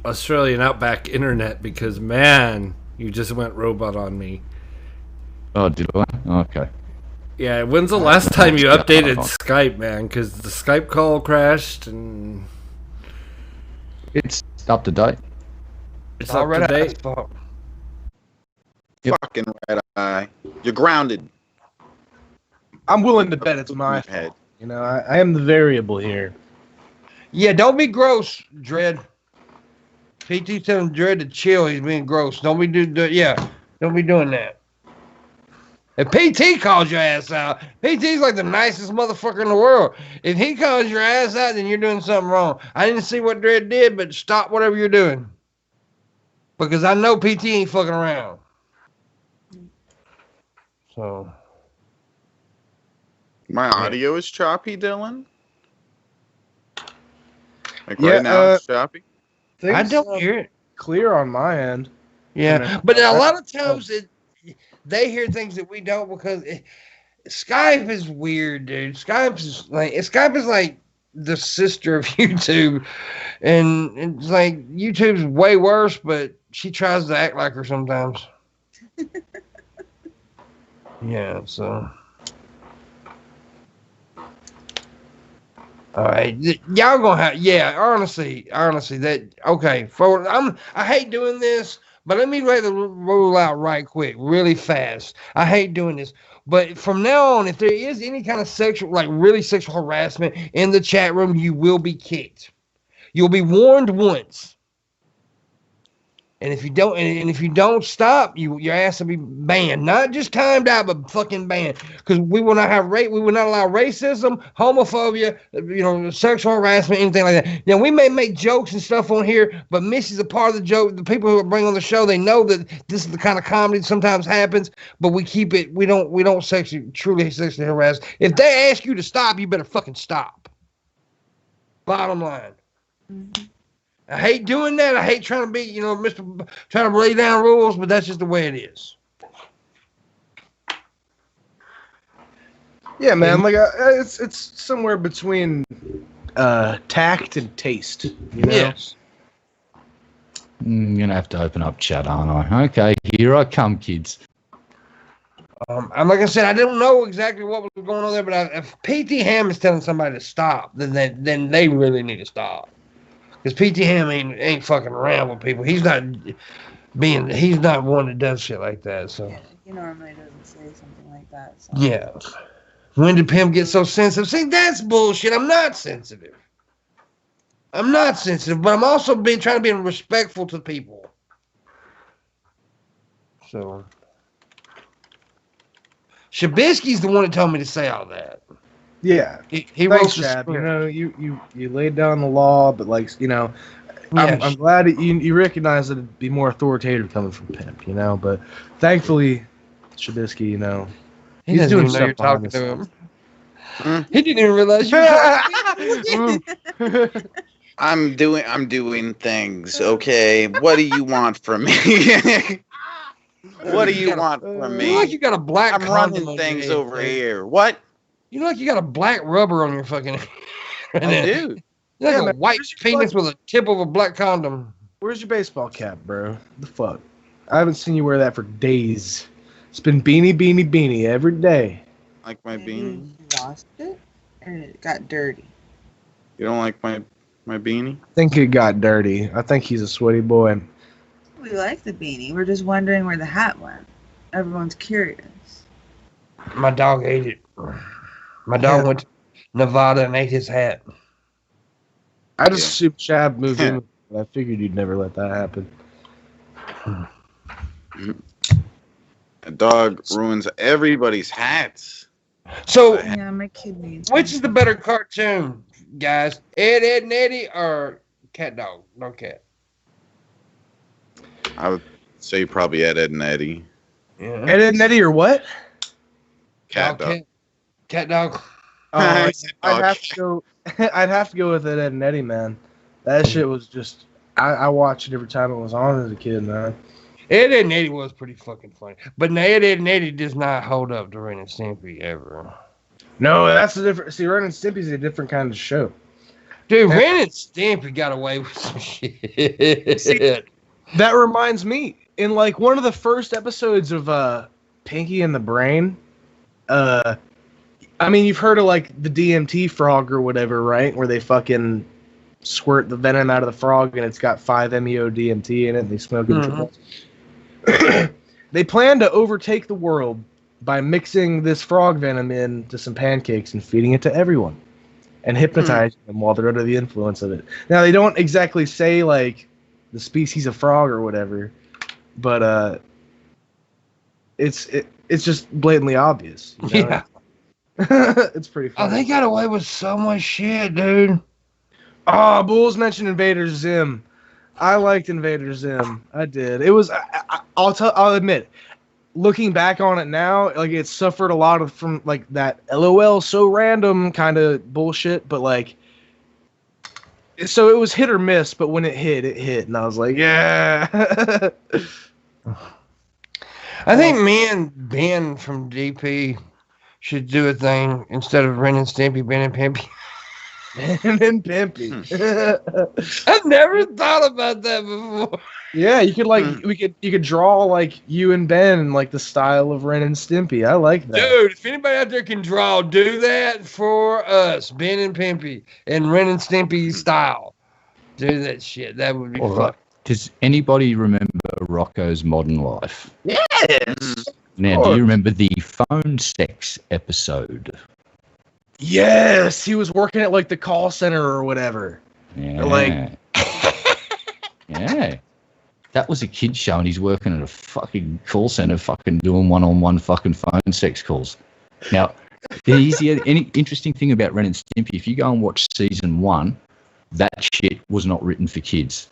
Australian Outback internet because, man, you just went robot on me. Oh, did I? Okay. Yeah, when's the last time you updated Skype, man? Because the Skype call crashed and... It's up to date. It's up to date. Fucking red eye. You're grounded. I'm willing to bet it's my fault. You know, I am the variable here. Yeah, don't be gross, Dread. PT telling Dread to chill. He's being gross. Don't be don't be doing that. If PT calls your ass out, PT's like the nicest motherfucker in the world. If he calls your ass out, then you're doing something wrong. I didn't see what Dread did, but stop whatever you're doing. Because I know PT ain't fucking around. So. My audio is choppy, Dylan? Like right now it's choppy? I don't hear it. Clear on my end. Yeah, but a lot of times they hear things that we don't because Skype is weird, dude. Skype is like the sister of YouTube, and it's like YouTube's way worse, but she tries to act like her sometimes. Yeah, so. All right, y'all gonna have honestly that okay. I hate doing this, but let me lay the rule out right quick, really fast. I hate doing this, but from now on, if there is any kind of sexual, like really sexual harassment in the chat room, you will be kicked. You'll be warned once. And if you don't stop, your ass will be banned. Not just timed out, but fucking banned. Because we will not allow racism, homophobia, sexual harassment, anything like that. Now we may make jokes and stuff on here, but Missy's a part of the joke. The people who bring on the show, they know that this is the kind of comedy that sometimes happens, but we keep it. We don't truly sexually harass. If they ask you to stop, you better fucking stop. Bottom line. Mm-hmm. I hate doing that. I hate trying to be, trying to lay down rules, but that's just the way it is. Yeah, man. Like it's somewhere between tact and taste. You know? Yes. I'm gonna have to open up chat, aren't I? Okay, here I come, kids. And like I said, I don't know exactly what was going on there, but if PT Ham is telling somebody to stop, then they really need to stop. Because PT Ham ain't fucking around with people. He's not one that does shit like that. So yeah, he normally doesn't say something like that. So. Yeah. When did Pim get so sensitive? See, that's bullshit. I'm not sensitive, but I'm also trying to be respectful to people. So Shabisky's the one that told me to say all that. Yeah, he wrote Chad. You laid down the law, but I'm glad that you recognize that it'd be more authoritative coming from Pimp, But thankfully, Shabisky, he's doing stuff. You're talking to him. He didn't even realize you were talking. I'm doing things. Okay, what do you want from me? What do you want from me? You look like you got a black. I'm running things over here. What? You look like you got a black rubber on your fucking. I do. You like a white penis with a tip of a black condom. Where's your baseball cap, bro? The fuck? I haven't seen you wear that for days. It's been beanie every day. Like my beanie? You lost it, and it got dirty. You don't like my beanie? I think it got dirty. I think he's a sweaty boy. We like the beanie. We're just wondering where the hat went. Everyone's curious. My dog ate it. My dog went to Nevada and ate his hat. I just assumed Chad moved in. I figured you'd never let that happen. A dog ruins everybody's hats. So, yeah, my kidneys. Which is the better cartoon, guys? Ed, and Eddie, or Cat Dog? No cat. I would say probably Ed, and Eddie. Yeah. Ed, and Eddie, or what? Cat Dog. Cat Dog. I'd have to go. I'd have to go with Ed, and Eddie, man. That shit was just. I watched it every time it was on as a kid, man. Ed, and Eddie was pretty fucking funny, but Ed, and Eddie does not hold up to Ren and Stimpy ever. No, that's the different. See, Ren and Stimpy's a different kind of show. Dude, Ren and Stimpy got away with some shit. See, that reminds me, in like one of the first episodes of Pinky and the Brain, I mean, you've heard of like the DMT frog or whatever, right? Where they fucking squirt the venom out of the frog and it's got 5-MeO DMT in it and they smoke it. They plan to overtake the world by mixing this frog venom into some pancakes and feeding it to everyone and hypnotizing them while they're under the influence of it. Now, they don't exactly say like the species of frog or whatever, but it's just blatantly obvious. You know? Yeah. It's pretty funny. Oh, they got away with so much shit, dude. Oh, Bulls mentioned Invader Zim. I liked Invader Zim. I did. It was. I'll admit, looking back on it now, like it suffered a lot from like that LOL so random kind of bullshit. But like, so it was hit or miss. But when it hit, and I was like, yeah. I think me and Ben from DP should do a thing instead of Ren and Stimpy, Ben and Pimpy. Ben and Pimpy. I've never thought about that before. Yeah, you could like you could draw like you and Ben in like the style of Ren and Stimpy. I like that. Dude, if anybody out there can draw, do that for us, Ben and Pimpy, and Ren and Stimpy style. Do that shit. That would be fun. Does anybody remember Rocco's Modern Life? Yes. Now, do you remember the phone sex episode? Yes, he was working at like the call center or whatever. Yeah. Like, yeah. That was a kid's show, and he's working at a fucking call center, fucking doing one-on-one fucking phone sex calls. Now, here's the interesting thing about Ren and Stimpy. If you go and watch season 1, that shit was not written for kids.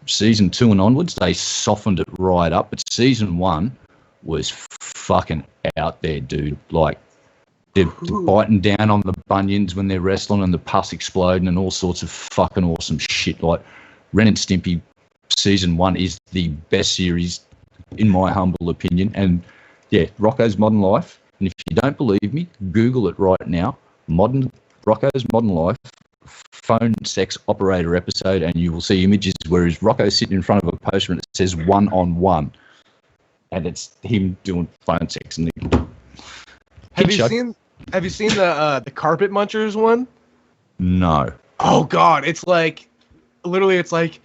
Season 2 and onwards, they softened it right up, but season 1 was fucking out there, dude. Like, they're biting down on the bunions when they're wrestling and the pus exploding and all sorts of fucking awesome shit. Like, Ren and Stimpy season 1 is the best series, in my humble opinion. And, yeah, Rocco's Modern Life. And if you don't believe me, Google it right now. Rocco's Modern Life phone sex operator episode, and you will see images where Rocco's sitting in front of a poster and it says one-on-one. And it's him doing phone sex. And Have you seen the Carpet Munchers one? No. Oh God, it's like literally it's like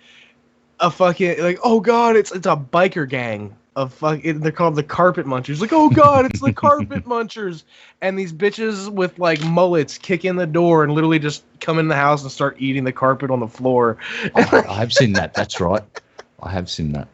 a fucking like oh God, it's a biker gang of fucking they're called the Carpet Munchers. Like oh God, it's the Carpet Munchers, and these bitches with like mullets kick in the door and literally just come in the house and start eating the carpet on the floor. I have seen that. That's right. I have seen that.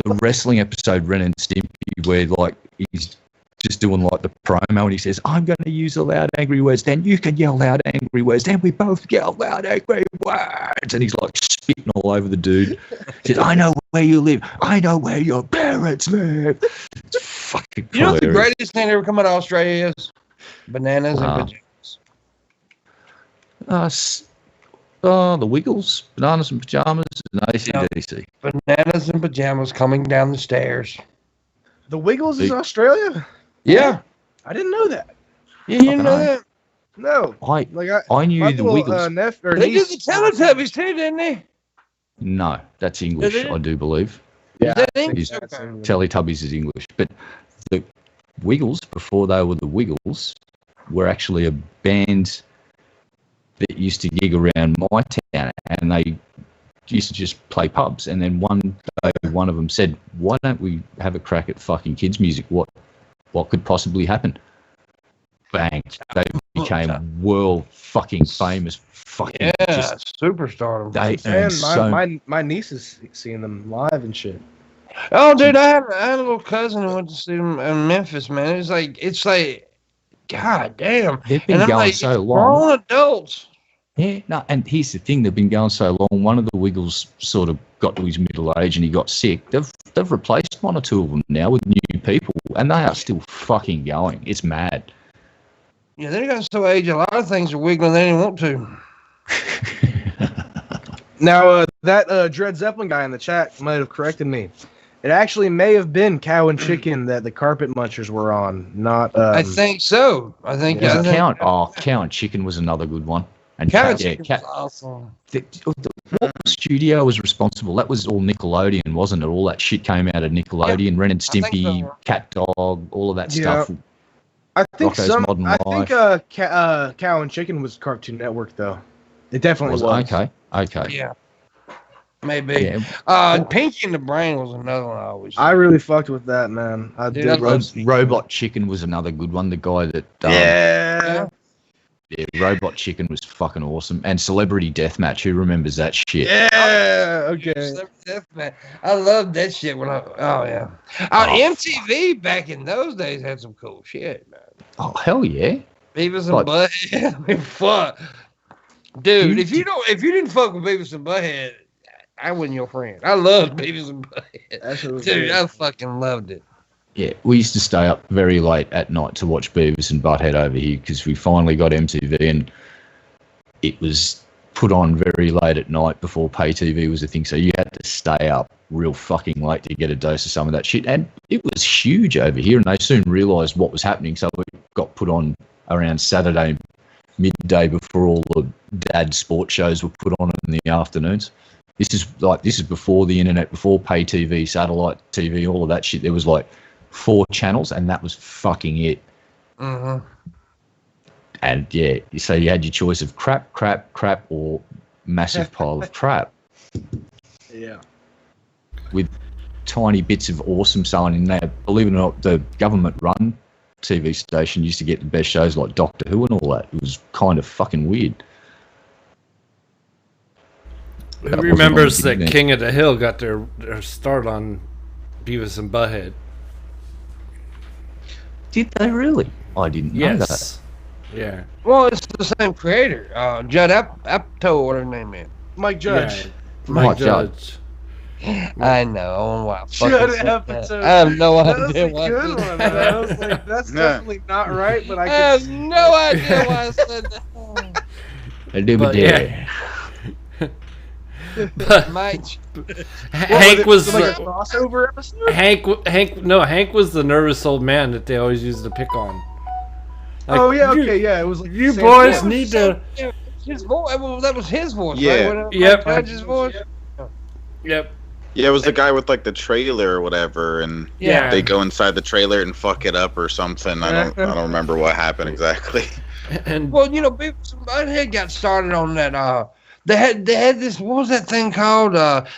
The wrestling episode, Ren and Stimpy, where like he's just doing like the promo and he says, I'm going to use the loud angry words, then you can yell loud angry words, then we both yell loud angry words. And he's like spitting all over the dude. He says, I know where you live. I know where your parents live. It's fucking You know what the greatest thing that ever come out of Australia is? Bananas and pajamas. The Wiggles, Bananas and Pajamas, and AC/DC. Bananas and pajamas coming down the stairs. The Wiggles is Australia? Yeah. I didn't know that. Yeah, you didn't know that? No. I knew the Wiggles. They did the Teletubbies too, didn't they? No, that's English, I do believe. Yeah. Teletubbies is English. But the Wiggles, before they were the Wiggles, were actually a band that used to gig around my town, and they used to just play pubs. And then one day, one of them said, "Why don't we have a crack at fucking kids' music? What could possibly happen?" Bang! They became world fucking famous. Fucking superstardom. My niece is seeing them live and shit. Oh, dude, I had a little cousin who went to see them in Memphis. Man, it's like, god damn. They've been going so long. Grown adults. Yeah, no, and here's the thing, they've been going so long, one of the Wiggles sort of got to his middle age and he got sick. They've replaced one or two of them now with new people, and they are still fucking going. It's mad. Yeah, they got so age, a lot of things are wiggling they didn't want to. Now, that Dred Zeppelin guy in the chat might have corrected me. It actually may have been Cow and Chicken that the Carpet Munchers were on, not. I think so. I think. Was I it think Cow and Chicken was another good one. And Cow and Cat- yeah, Chicken Cat- was awesome. what studio was responsible? That was all Nickelodeon, wasn't it? All that shit came out of Nickelodeon. Ren and I think Stimpy, so. Cat Dog, all of that Yeah. stuff. I think Rocko's Modern Life. Cow and Chicken was Cartoon Network though. It definitely Was was. it? Okay. Yeah. Maybe. Yeah. Pinky and the Brain was another one I always. I really fucked with that, man. I Dude, did. I love Robot Chicken was another good one. The guy that Yeah. yeah, Robot Chicken was fucking awesome. And Celebrity Deathmatch, who remembers that shit? Yeah. Okay. Deathmatch. I loved that shit when I. Oh yeah. MTV back in those days had some cool shit, man. Oh hell yeah! Beavis and Butthead. I mean, fuck, dude. If you didn't fuck with Beavis and Butthead, I wasn't your friend. I loved Beavis and Butthead. Dude, I fucking loved it. Yeah, we used to stay up very late at night to watch Beavis and Butthead over here because we finally got MTV and it was put on very late at night before pay TV was a thing. So you had to stay up real fucking late to get a dose of some of that shit. And it was huge over here and they soon realised what was happening. So it got put on around Saturday midday before all the dad sports shows were put on in the afternoons. This is before the internet, before pay TV, satellite TV, all of that shit. There was like 4 channels, and that was fucking it. Mm-hmm. And yeah, so you had your choice of crap, or massive pile of crap. Yeah. With tiny bits of awesome selling in there. Believe it or not, the government-run TV station used to get the best shows like Doctor Who and all that. It was kind of fucking weird. Who remembers that King of the Hill got their start on Beavis and Butthead? Did they really? I didn't know that. Yes. Yeah. Well, it's the same creator, Judd Apatow, whatever his name is. Mike Judge. Yeah. Mike Judge. I know. Wow. Judd Apatow. I have no That was idea a why. good one, man. I was like, that's definitely not right, but I I have can. no idea why I said that. But yeah. Mike. Hank was like a crossover episode. Hank was the nervous old man that they always used to pick on. Like, Oh yeah, okay, yeah. It was like You Sam boys Ford. need to. His voice. That was his voice. Yeah. Right? When Yep. Mike Judge's voice. Yep. Yeah, it was the guy with like the trailer or whatever, and Yeah. they go inside the trailer and fuck it up or something. I don't remember what happened exactly. And Well, Beavis and Butthead got started on that. They had this. What was that thing called?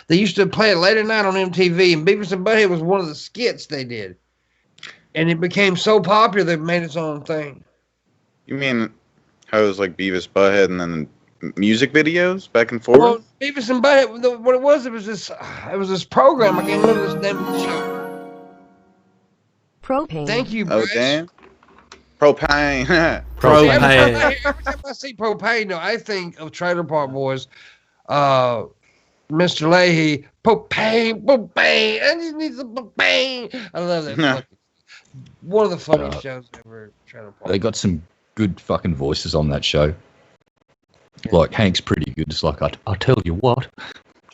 They used to play it late at night on MTV, and Beavis and Butthead was one of the skits they did, and it became so popular they made its own thing. You mean how it was like Beavis Butthead and then music videos back and forth? Well, Beavis and Butthead. What it was this program. I can't remember the name of the show. Propane. Thank you, Oh Bruce. damn! Propane. See, every Propane. time I see propane, though, I think of Trailer Park Boys, Mr. Leahy, propane, I just need some propane. I love that. Yeah. Fucking, one of the funniest shows ever. Trailer Park. They got some good fucking voices on that show. Like Hank's pretty good. It's like I'll tell you what.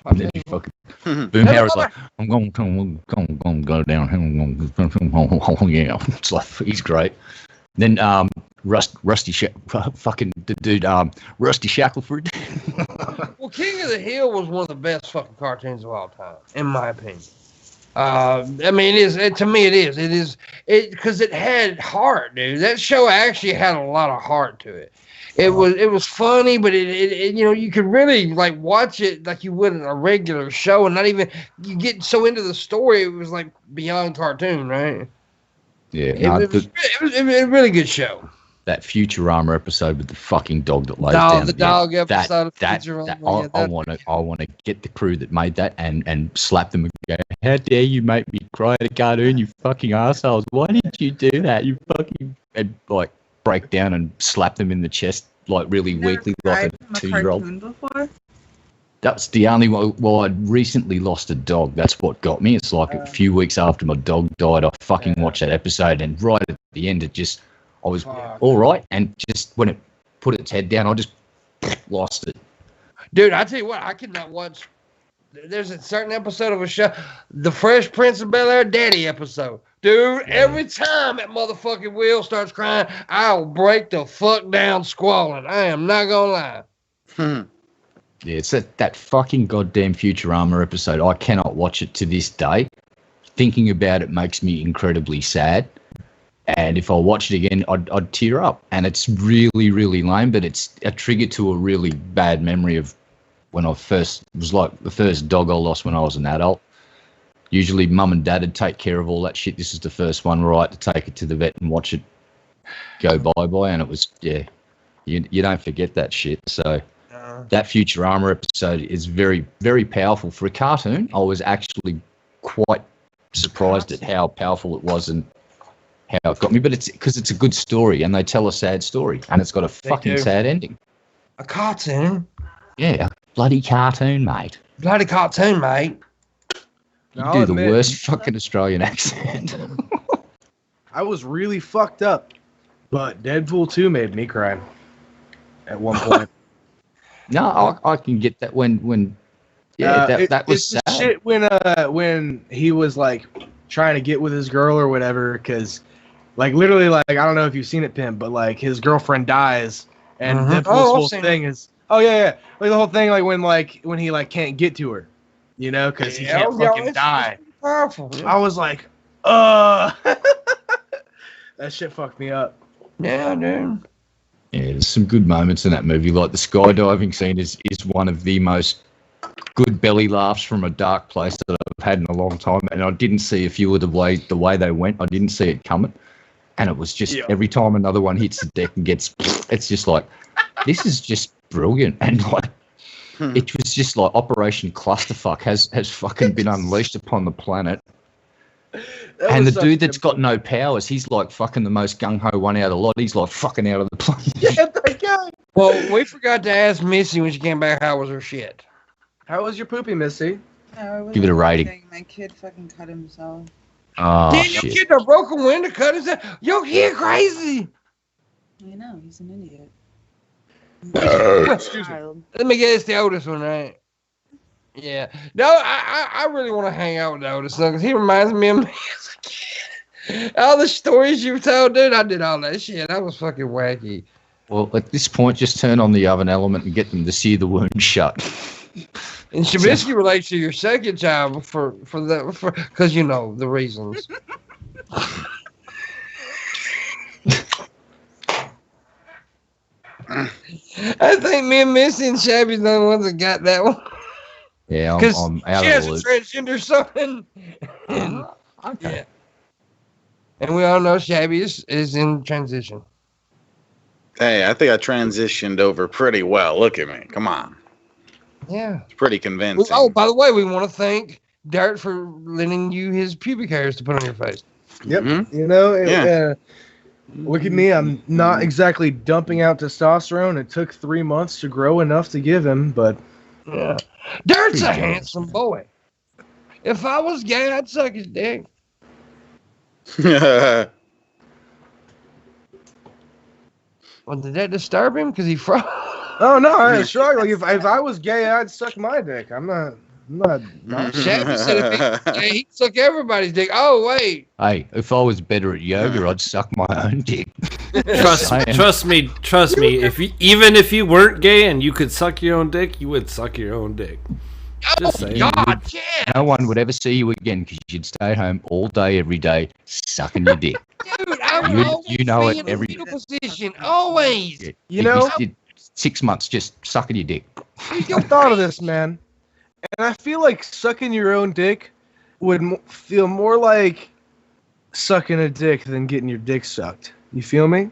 And then he fucking Boomhauer's like, I'm going to go down. Yeah, it's like he's great. Then Rusty Shackleford. Well, King of the Hill was one of the best fucking cartoons of all time, in my opinion. I mean, it is. To me, it is. Because it had heart, dude. That show actually had a lot of heart to it. It was funny, but it you could really like watch it like you would in a regular show, and not even you get so into the story. It was like beyond cartoon, right? Yeah, It was a really good show. that Futurama episode with the fucking dog that lays down. The at dog end. episode of That- Futurama. I want to get the crew that made that and slap them and go, how dare you make me cry at a cartoon, you fucking assholes. Why did you do that? You fucking... And, like, break down and slap them in the chest, like, really weakly, like a 2-year-old. Before? That's the only one. Well, I'd recently lost a dog. That's what got me. It's like a few weeks after my dog died, I fucking watched that episode, and right at the end, I was all right, and just when it put its head down, I just lost it. Dude, I tell you what, I could not watch there's a certain episode of a show, The Fresh Prince of Bel-Air Daddy episode. Dude, every time that motherfucking Will starts crying, I'll break the fuck down squalling. I am not gonna lie. Yeah, it's that fucking goddamn Futurama episode. I cannot watch it to this day. Thinking about it makes me incredibly sad. And if I watch it again, I'd tear up. And it's really, really lame, but it's a trigger to a really bad memory of when I first was like the first dog I lost when I was an adult. Usually mum and dad would take care of all that shit. This is the first one where I had to take it to the vet and watch it go bye-bye. And it was, yeah, you don't forget that shit. So that Futurama episode is very, very powerful. For a cartoon, I was actually quite surprised at how powerful it was and how it got me. But it's because it's a good story and they tell a sad story and it's got a fucking sad ending. A cartoon? Yeah, a bloody cartoon, mate. Bloody cartoon, mate. You do the worst fucking Australian accent. I was really fucked up, but Deadpool 2 made me cry at one point. No, I can get that when that was sad. Shit when he was like trying to get with his girl or whatever, because like literally, like, I don't know if you've seen it, Pimp, but like his girlfriend dies and Deadpool's whole thing is like the whole thing when he like can't get to her, you know, because he can't fucking die. Powerful. I was like, that shit fucked me up. Yeah, dude. Yeah, there's some good moments in that movie. Like the skydiving scene is one of the most good belly laughs from a dark place that I've had in a long time. And I didn't see a few of the way they went. I didn't see it coming. And it was just every time another one hits the deck and gets, it's just like, this is just brilliant. And like, it was just like Operation Clusterfuck has fucking been unleashed upon the planet. And the dude that's got no powers, he's like fucking the most gung-ho one out of the lot. He's like fucking out of the plane. Yeah, they go. Well, we forgot to ask Missy when she came back how was her shit. How was your poopy, Missy? No, Give it a rating. My kid fucking cut himself. Oh, Damn, shit. your kid done broke a window, cut his head. Your kid crazy. I know, he's an idiot. Excuse me. Let me guess, the oldest one, right? Yeah. No, I really want to hang out with the oldest one because he reminds me of me as a kid. All the stories you told, dude, I did all that shit. That was fucking wacky. Well, at this point, just turn on the oven element and get them to sear the wound shut. And Shabisky relates to your second child for because you know the reasons. I think me and Missy and Shabby's the only ones that got that one. Yeah, I'm out she of has the a loop. transgender son. Okay. Yeah. And we all know Shabby is in transition. Hey, I think I transitioned over pretty well. Look at me. Come on. Yeah. It's pretty convincing. Oh, by the way, we want to thank Dirt for lending you his pubic hairs to put on your face. Yep. Mhm. You know, Yeah. look at me. I'm not exactly dumping out testosterone. It took 3 months to grow enough to give him, but Yeah. Dirt's a handsome boy. If I was gay, I'd suck his dick. Well, did that disturb him? Because he froze. oh no, I sure. Like if I was gay, I'd suck my dick. I'm not. Shabby said if he was gay, he'd suck everybody's dick. Oh, wait. Hey, if I was better at yoga, I'd suck my own dick. Trust me. Even if you weren't gay and you could suck your own dick, you would suck your own dick. Just saying. God, yeah. No one would ever see you again because you'd stay at home all day, every day, sucking your dick. Dude, I would always you know be it in a every- fetal position. Always. Yeah, You know- you'd 6 months just sucking your dick. I thought of this, man, and I feel like sucking your own dick would feel more like sucking a dick than getting your dick sucked. You feel me?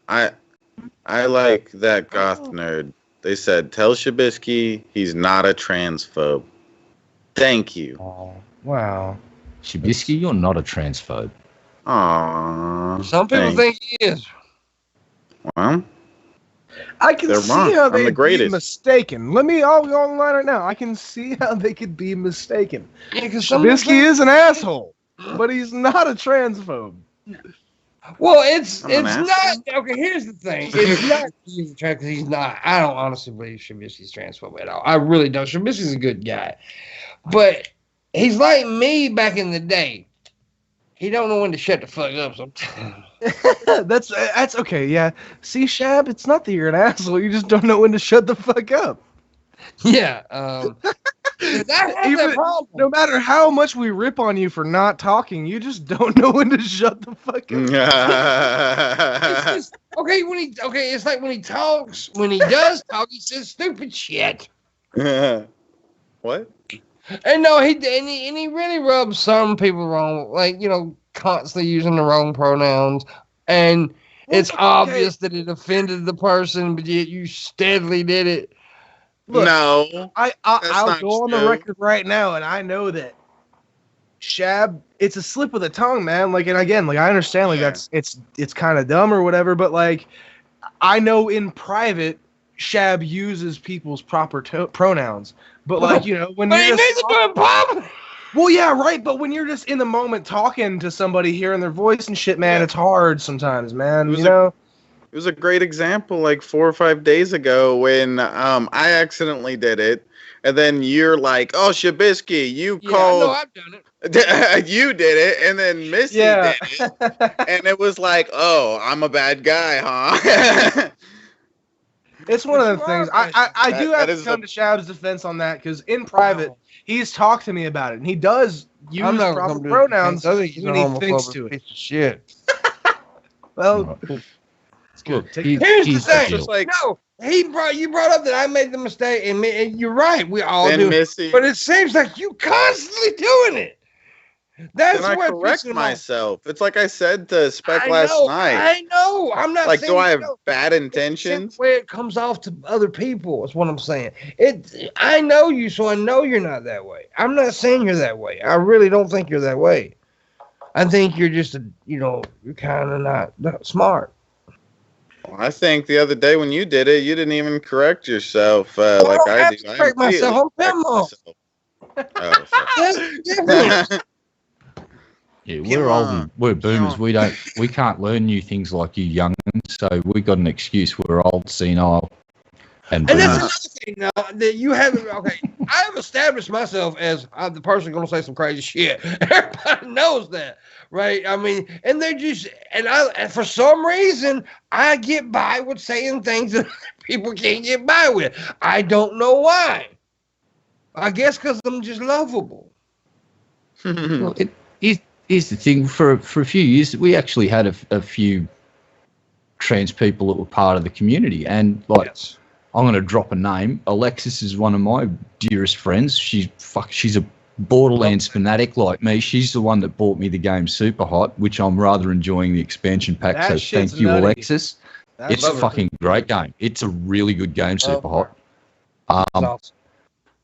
I like that goth nerd. They said, tell Shabisky he's not a transphobe. Thank you. Oh, wow. Shabisky, you're not a transphobe. Aww. Some people think he is. Well, I can They're see wrong. how I'm the they'd be greatest. mistaken. I'll go online right now. I can see how they could be mistaken. Yeah, because some of Shabisky is an asshole, but he's not a transphobe. Well, it's I'm not okay. Here's the thing: it's not he's trans because he's not. I don't honestly believe Shabisky's transphobic at all. I really don't. Shabisky's a good guy, but he's like me back in the day. He don't know when to shut the fuck up sometimes. That's okay. Yeah. See, Shab, it's not that you're an asshole. You just don't know when to shut the fuck up. Yeah. That problem. No matter how much we rip on you for not talking, you just don't know when to shut the fuck up. It's just, it's like when he talks, when he does talk, he says stupid shit. What? And no, he really rubs some people wrong, like, constantly using the wrong pronouns, and it's obvious that it offended the person, but yet you steadily did it. Look, no, I'll go on the record right now, and I know that Shab, it's a slip of the tongue, man. Like, and again, like I understand, like it's kind of dumb or whatever, but like I know in private, Shab uses people's proper pronouns, but like when but you're he needs to do it public. Well, yeah, right. But when you're just in the moment talking to somebody, hearing their voice and shit, man, it's hard sometimes, man. It was a great example like 4 or 5 days ago when I accidentally did it. And then you're like, oh, Shabisky, you called. No, I've done it. You did it. And then Missy did it. And it was like, oh, I'm a bad guy, huh? It's one of the things. I do have to come to Shab's defense on that because in private, he's talked to me about it. And he does use proper pronouns when he thinks to it. Piece of shit. Well... Good. Here's the thing. You brought up that I made the mistake, and you're right. We all do. Missy, but it seems like you constantly doing it. That's what I correct myself. It's like I said to Spec last night. I know. I'm not like, saying do I have bad intentions? It's the way it comes off to other people. That's what I'm saying. I know you, so I know you're not that way. I'm not saying you're that way. I really don't think you're that way. I think you're just you're kind of not smart. I think the other day when you did it, you didn't even correct yourself like I do. I correct myself. I'm Pimpmunk. Yeah, we're old. We're boomers. We can't learn new things like you youngins. So we got an excuse. We're old, senile, and that's another thing. Now that you haven't. Okay, I have established myself as the person going to say some crazy shit. Everybody knows that. Right, I mean, and they're just, and for some reason, I get by with saying things that people can't get by with. I don't know why. I guess because I'm just lovable. Well, here's the thing. For a few years, we actually had a few trans people that were part of the community, and I'm going to drop a name. Alexis is one of my dearest friends. She's a Borderlands fanatic like me. She's the one that bought me the game Super Hot, which I'm rather enjoying the expansion pack. So thank you, Alexis. It's a fucking great game. It's a really good game, Super Hot. Awesome.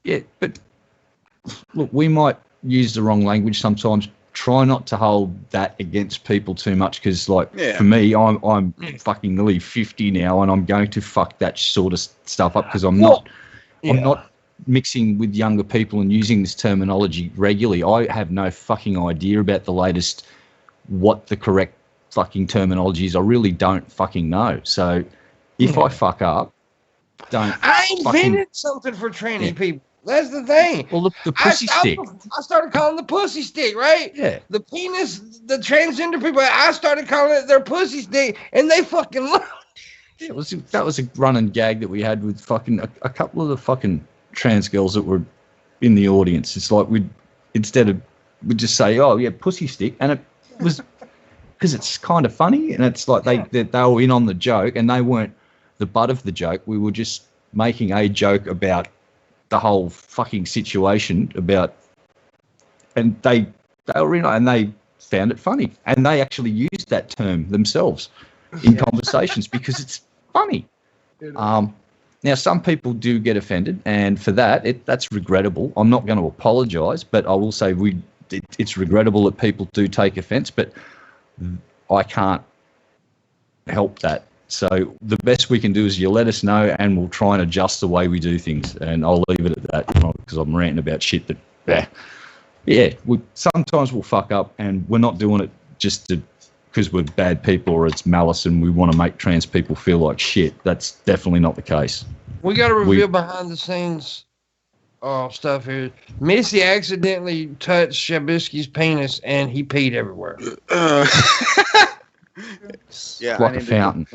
Yeah, but look, we might use the wrong language sometimes. Try not to hold that against people too much because, for me, I'm fucking nearly 50 now, and I'm going to fuck that sort of stuff up because I'm not mixing with younger people and using this terminology regularly. I have no fucking idea about the latest, what the correct fucking terminology is. I really don't fucking know. So if I fuck up, don't. I invented something for tranny people. That's the thing. Well, the pussy stick. I started calling the pussy stick, right? Yeah. The penis, the transgender people, I started calling it their pussy stick, and they fucking love it. That was a running gag that we had with fucking a couple of the fucking trans girls that were in the audience. It's like we'd just say, oh yeah, pussy stick, and it was because it's kind of funny, and it's like they were in on the joke, and they weren't the butt of the joke. We were just making a joke about the whole fucking situation and they were in, and they found it funny, and they actually used that term themselves in conversations because it's funny. Now, some people do get offended, and for that, that's regrettable. I'm not going to apologise, but I will say it's regrettable that people do take offence, but I can't help that. So the best we can do is you let us know, and we'll try and adjust the way we do things, and I'll leave it at that because I'm ranting about shit that, sometimes we'll fuck up, and we're not doing it just to because we're bad people or it's malice and we want to make trans people feel like shit. That's definitely not the case. We got to reveal behind the scenes stuff here. Missy accidentally touched Shabisky's penis and he peed everywhere. Yeah, like a fountain.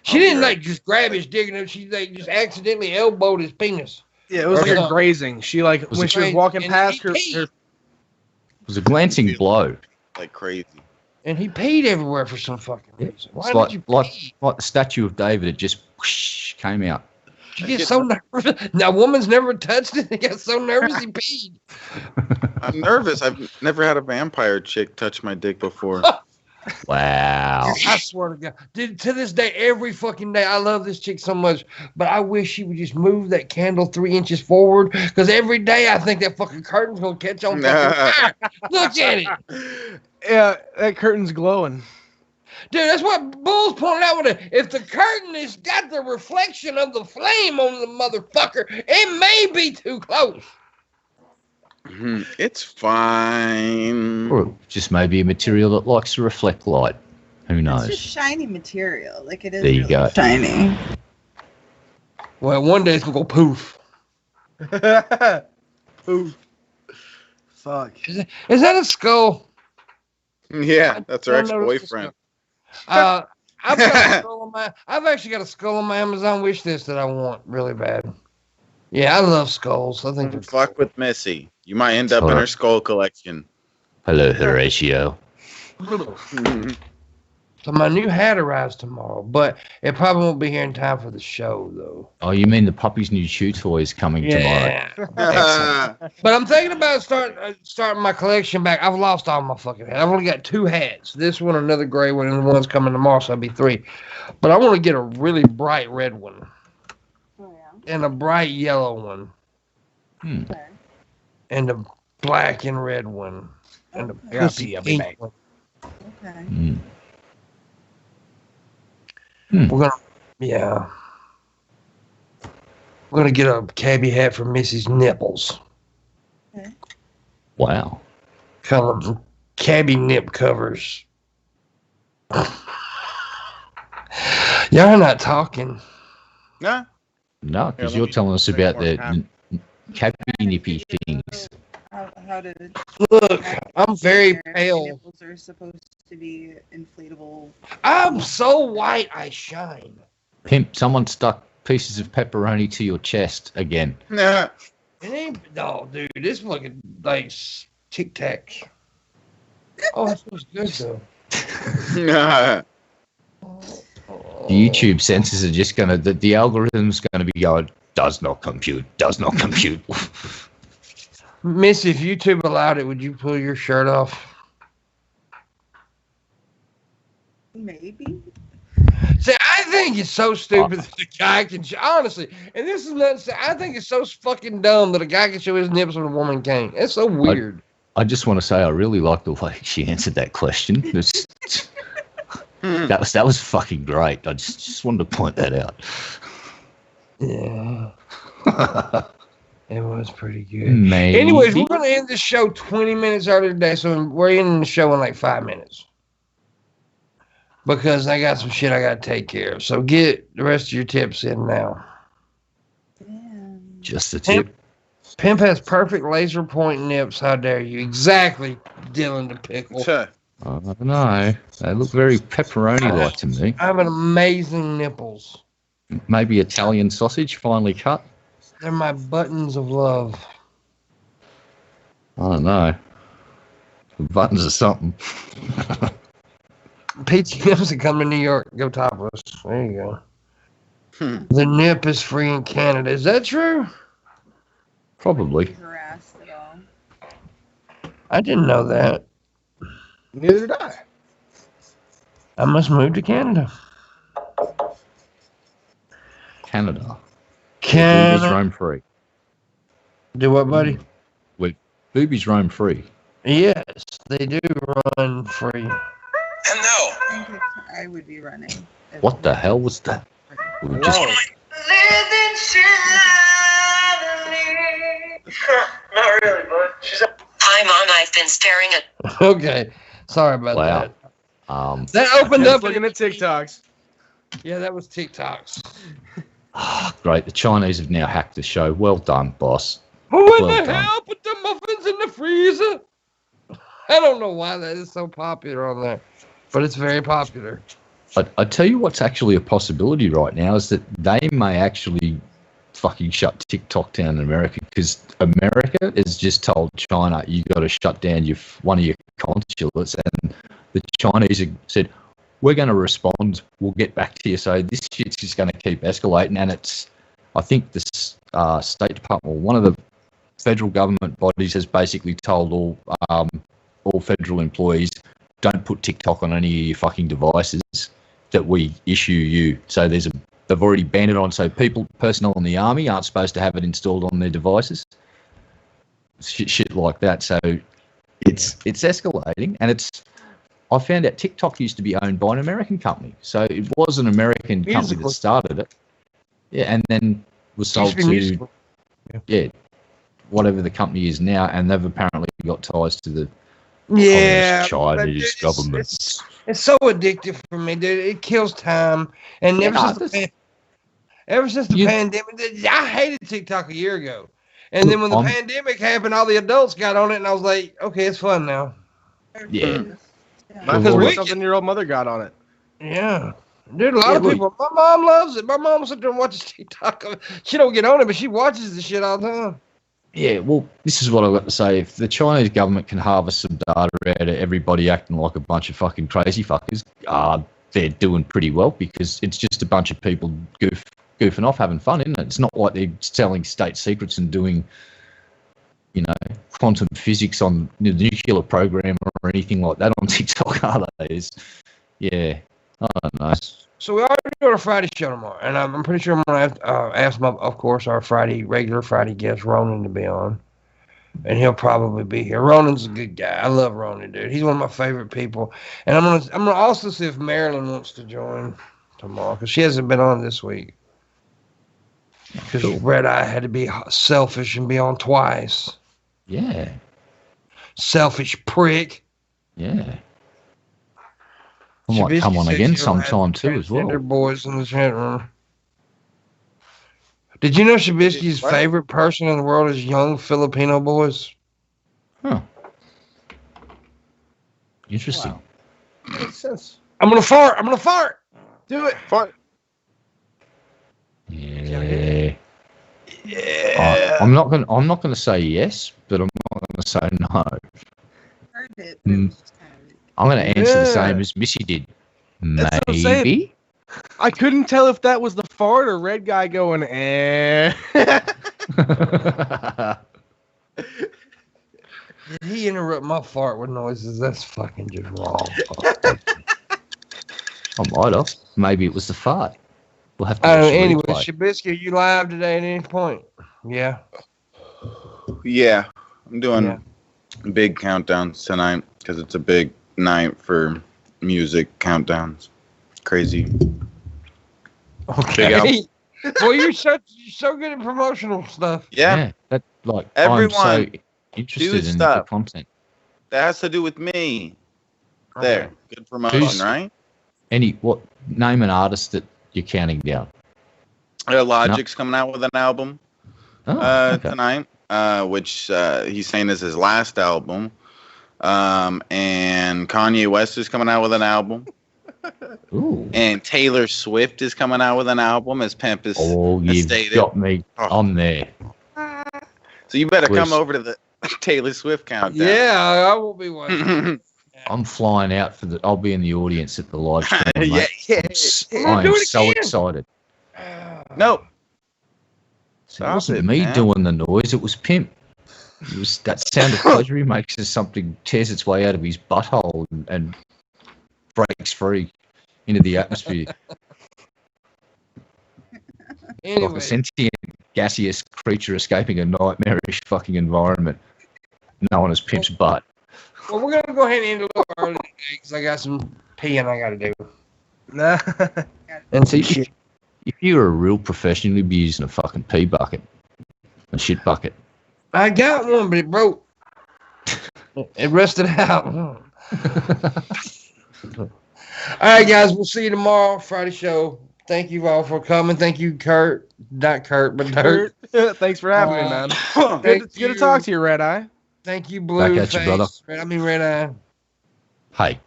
She didn't like just grab his dick and she like just accidentally elbowed his penis. Yeah, it was like a grazing. She like when she was walking past her. It was a glancing blow. Like crazy. And he peed everywhere for some fucking reason. Why it's did you like the statue of David. It just whoosh, came out. You get so nervous. Now, a woman's never touched it. He got so nervous he peed. I'm nervous. I've never had a vampire chick touch my dick before. Wow. I swear to God. Dude, to this day, every fucking day, I love this chick so much, but I wish she would just move that candle 3 inches forward, because every day I think that fucking curtain's going to catch on. Look at it. Yeah, that curtain's glowing. Dude, that's what Bull's pointed out. If the curtain has got the reflection of the flame on the motherfucker, it may be too close. It's fine. Or just maybe a material that likes to reflect light. Who knows? It's just shiny material. Like it is there you really go. Shiny. Well, one day it's going to go poof. Poof. Fuck. Is that a skull? Yeah, that's her ex-boyfriend. I've got a skull on I've actually got a skull on my Amazon wish list that I want really bad. Yeah, I love skulls. I think fuck with Missy. You might end up in her skull collection. Hello, Horatio. So my new hat arrives tomorrow, but it probably won't be here in time for the show, though. Oh, you mean the puppy's new chew toy is coming tomorrow? But I'm thinking about starting my collection back. I've lost all my fucking hats. I've only got 2 hats. This one, another gray one, and the one's coming tomorrow, so it'll be 3. But I want to get a really bright red one. Oh, yeah. And a bright yellow one. Okay. And a black and red one. And a pink one. Okay. We're gonna get a cabbie hat for Missy's nipples. Okay. Wow. Call them cabbie nip covers. Y'all are not talking. Nah. No, because you're telling us about the cabbie nippy things. How did Look, I'm very pale. Nipples are supposed to be inflatable. I'm so white I shine. Pimp, someone stuck pieces of pepperoni to your chest again. Nah. It ain't dude. This looking like Tic Tacs. Oh, that feels good though. Nah. The YouTube censors are just gonna the algorithm's gonna be going, does not compute. Miss, if YouTube allowed it, would you pull your shirt off? Maybe. See, I think it's so stupid that a guy can honestly, and this is not. I think it's so fucking dumb that a guy can show his nips when a woman can't. It's so weird. I just want to say I really like the way she answered that question. That was fucking great. I just wanted to point that out. Yeah. It was pretty good. Maybe. Anyways, we're going to end this show 20 minutes early today, so we're ending the show in like 5 minutes. Because I got some shit I got to take care of. So get the rest of your tips in now. Damn. Just a tip. Pimp has perfect laser point nips. How dare you? Exactly, Dylan the Pickle. I don't know. They look very pepperoni-like to me. I have an amazing nipples. Maybe Italian sausage, finely cut. They're my buttons of love. I don't know. Buttons or something. PTMs that come to New York, go topless. There you go. The nip is free in Canada. Is that true? Probably. Harassed at all. I didn't know that. Neither did I. I must move to Canada. Canada. Canada. Boobies roam free. Do what, buddy? Wait, boobies roam free. Yes, they do run free. I would be running. What the hell was that? We were just... Not really, bud. Hi, Mom. I've been staring at. Okay. Sorry about that. That opened up. Looking at TikToks. Yeah, that was TikToks. Great. The Chinese have now hacked the show. Well done, boss. Who in Well the done. hell put the muffins in the freezer? I don't know why that is so popular on there, but it's very popular. I tell you what's actually a possibility right now is that they may actually fucking shut TikTok down in America, because America has just told China you got to shut down one of your consulates, and the Chinese have said we're going to respond. We'll get back to you. So this shit's just going to keep escalating, and I think the State Department, one of the federal government bodies, has basically told all federal employees, don't put TikTok on any of your fucking devices that we issue you. So they've already banned it on. So personnel in the army aren't supposed to have it installed on their devices. Shit like that. So it's escalating, and I found out TikTok used to be owned by an American company. So it was an American company that started it. Yeah, and then was sold to whatever the company is now, and they've apparently got ties to the Chinese government. It's so addictive for me, dude. It kills time. And ever since the pandemic, I hated TikTok a year ago. And then when the pandemic happened, all the adults got on it, and I was like, okay, it's fun now. Yeah. My 47-year-old mother got on it. Yeah. Dude, a lot of people. My mom loves it. My mom sits there and watches TikTok. She don't get on it, but she watches the shit all the time. Yeah, well, this is what I've got to say. If the Chinese government can harvest some data out of everybody acting like a bunch of fucking crazy fuckers, they're doing pretty well, because it's just a bunch of people goofing off, having fun, isn't it? It's not like they're selling state secrets and doing, quantum physics on the nuclear program or anything like that on TikTok, are they? Yeah, I don't know. So we are doing a Friday show tomorrow, and I'm pretty sure I'm going to have to ask, of course, our regular Friday guest, Ronan, to be on. And he'll probably be here. Ronan's a good guy. I love Ronan, dude. He's one of my favorite people. And I'm gonna also see if Marilyn wants to join tomorrow, because she hasn't been on this week. Because Red Eye had to be selfish and be on twice. Yeah. Selfish prick. Yeah. I might come on again sometime too as well. Boys in the chat room. Did you know Shabisky's favorite person in the world is young Filipino boys? Huh. Interesting. Wow. Makes sense. I'm gonna fart. Do it. Fart. Yeah. Yeah. I'm not gonna say yes, but I'm not gonna say no. Heard it. I'm gonna answer the same as Missy did. Maybe. I couldn't tell if that was the fart or Red Guy going, eh. Did he interrupt my fart with noises? That's fucking just wrong. I might have. Maybe it was the fart. We'll have to. Anyway, Shabisky, are you live today at any point? Yeah. Yeah, I'm doing big countdowns tonight because it's a big night for music countdowns. Crazy. Okay. Well, you're so good at promotional stuff. Yeah. That everyone I'm so interested in the content. That has to do with me. There. Okay. Good promotion, right? Name an artist that you're counting down. Logic's coming out with an album tonight, which he's saying is his last album. And Kanye West is coming out with an album. Ooh. And Taylor Swift is coming out with an album, as Pimp has stated. Got me. I'm there. So you better come over to the Taylor Swift countdown. Yeah, I will be watching. I'm flying out I'll be in the audience at the live stream. Yeah. I am so excited. No. So it wasn't me doing the noise, it was Pimp. It was that sound of pleasure he makes as something tears its way out of his butthole and breaks free into the atmosphere. Anyway. Like a sentient, gaseous creature escaping a nightmarish fucking environment known as Pimp's butt. Well, we're going to go ahead and end a little early today because I got some peeing I got to do. And see, if you were a real professional, you'd be using a fucking pee bucket. A shit bucket. I got one, but it broke. It rusted out. All right, guys. We'll see you tomorrow. Friday show. Thank you all for coming. Thank you, Kurt. Not Kurt, but Dirt. Thanks for having me, man. Good to talk to you, Red Eye. Thank you, Blue. Back at you, brother. Red Eye. Hey.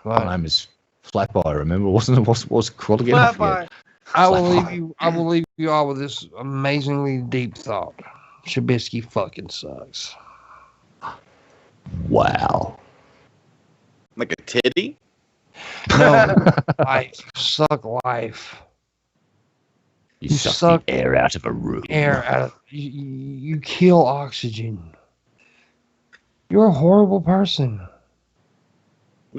What? My name is Flatby, remember? Wasn't it? What's it called again? Flatby. I will leave you all with this amazingly deep thought. Shabisky fucking sucks. Wow. Like a titty? No, life. Suck life. You suck the air out of a room. You kill oxygen. You're a horrible person.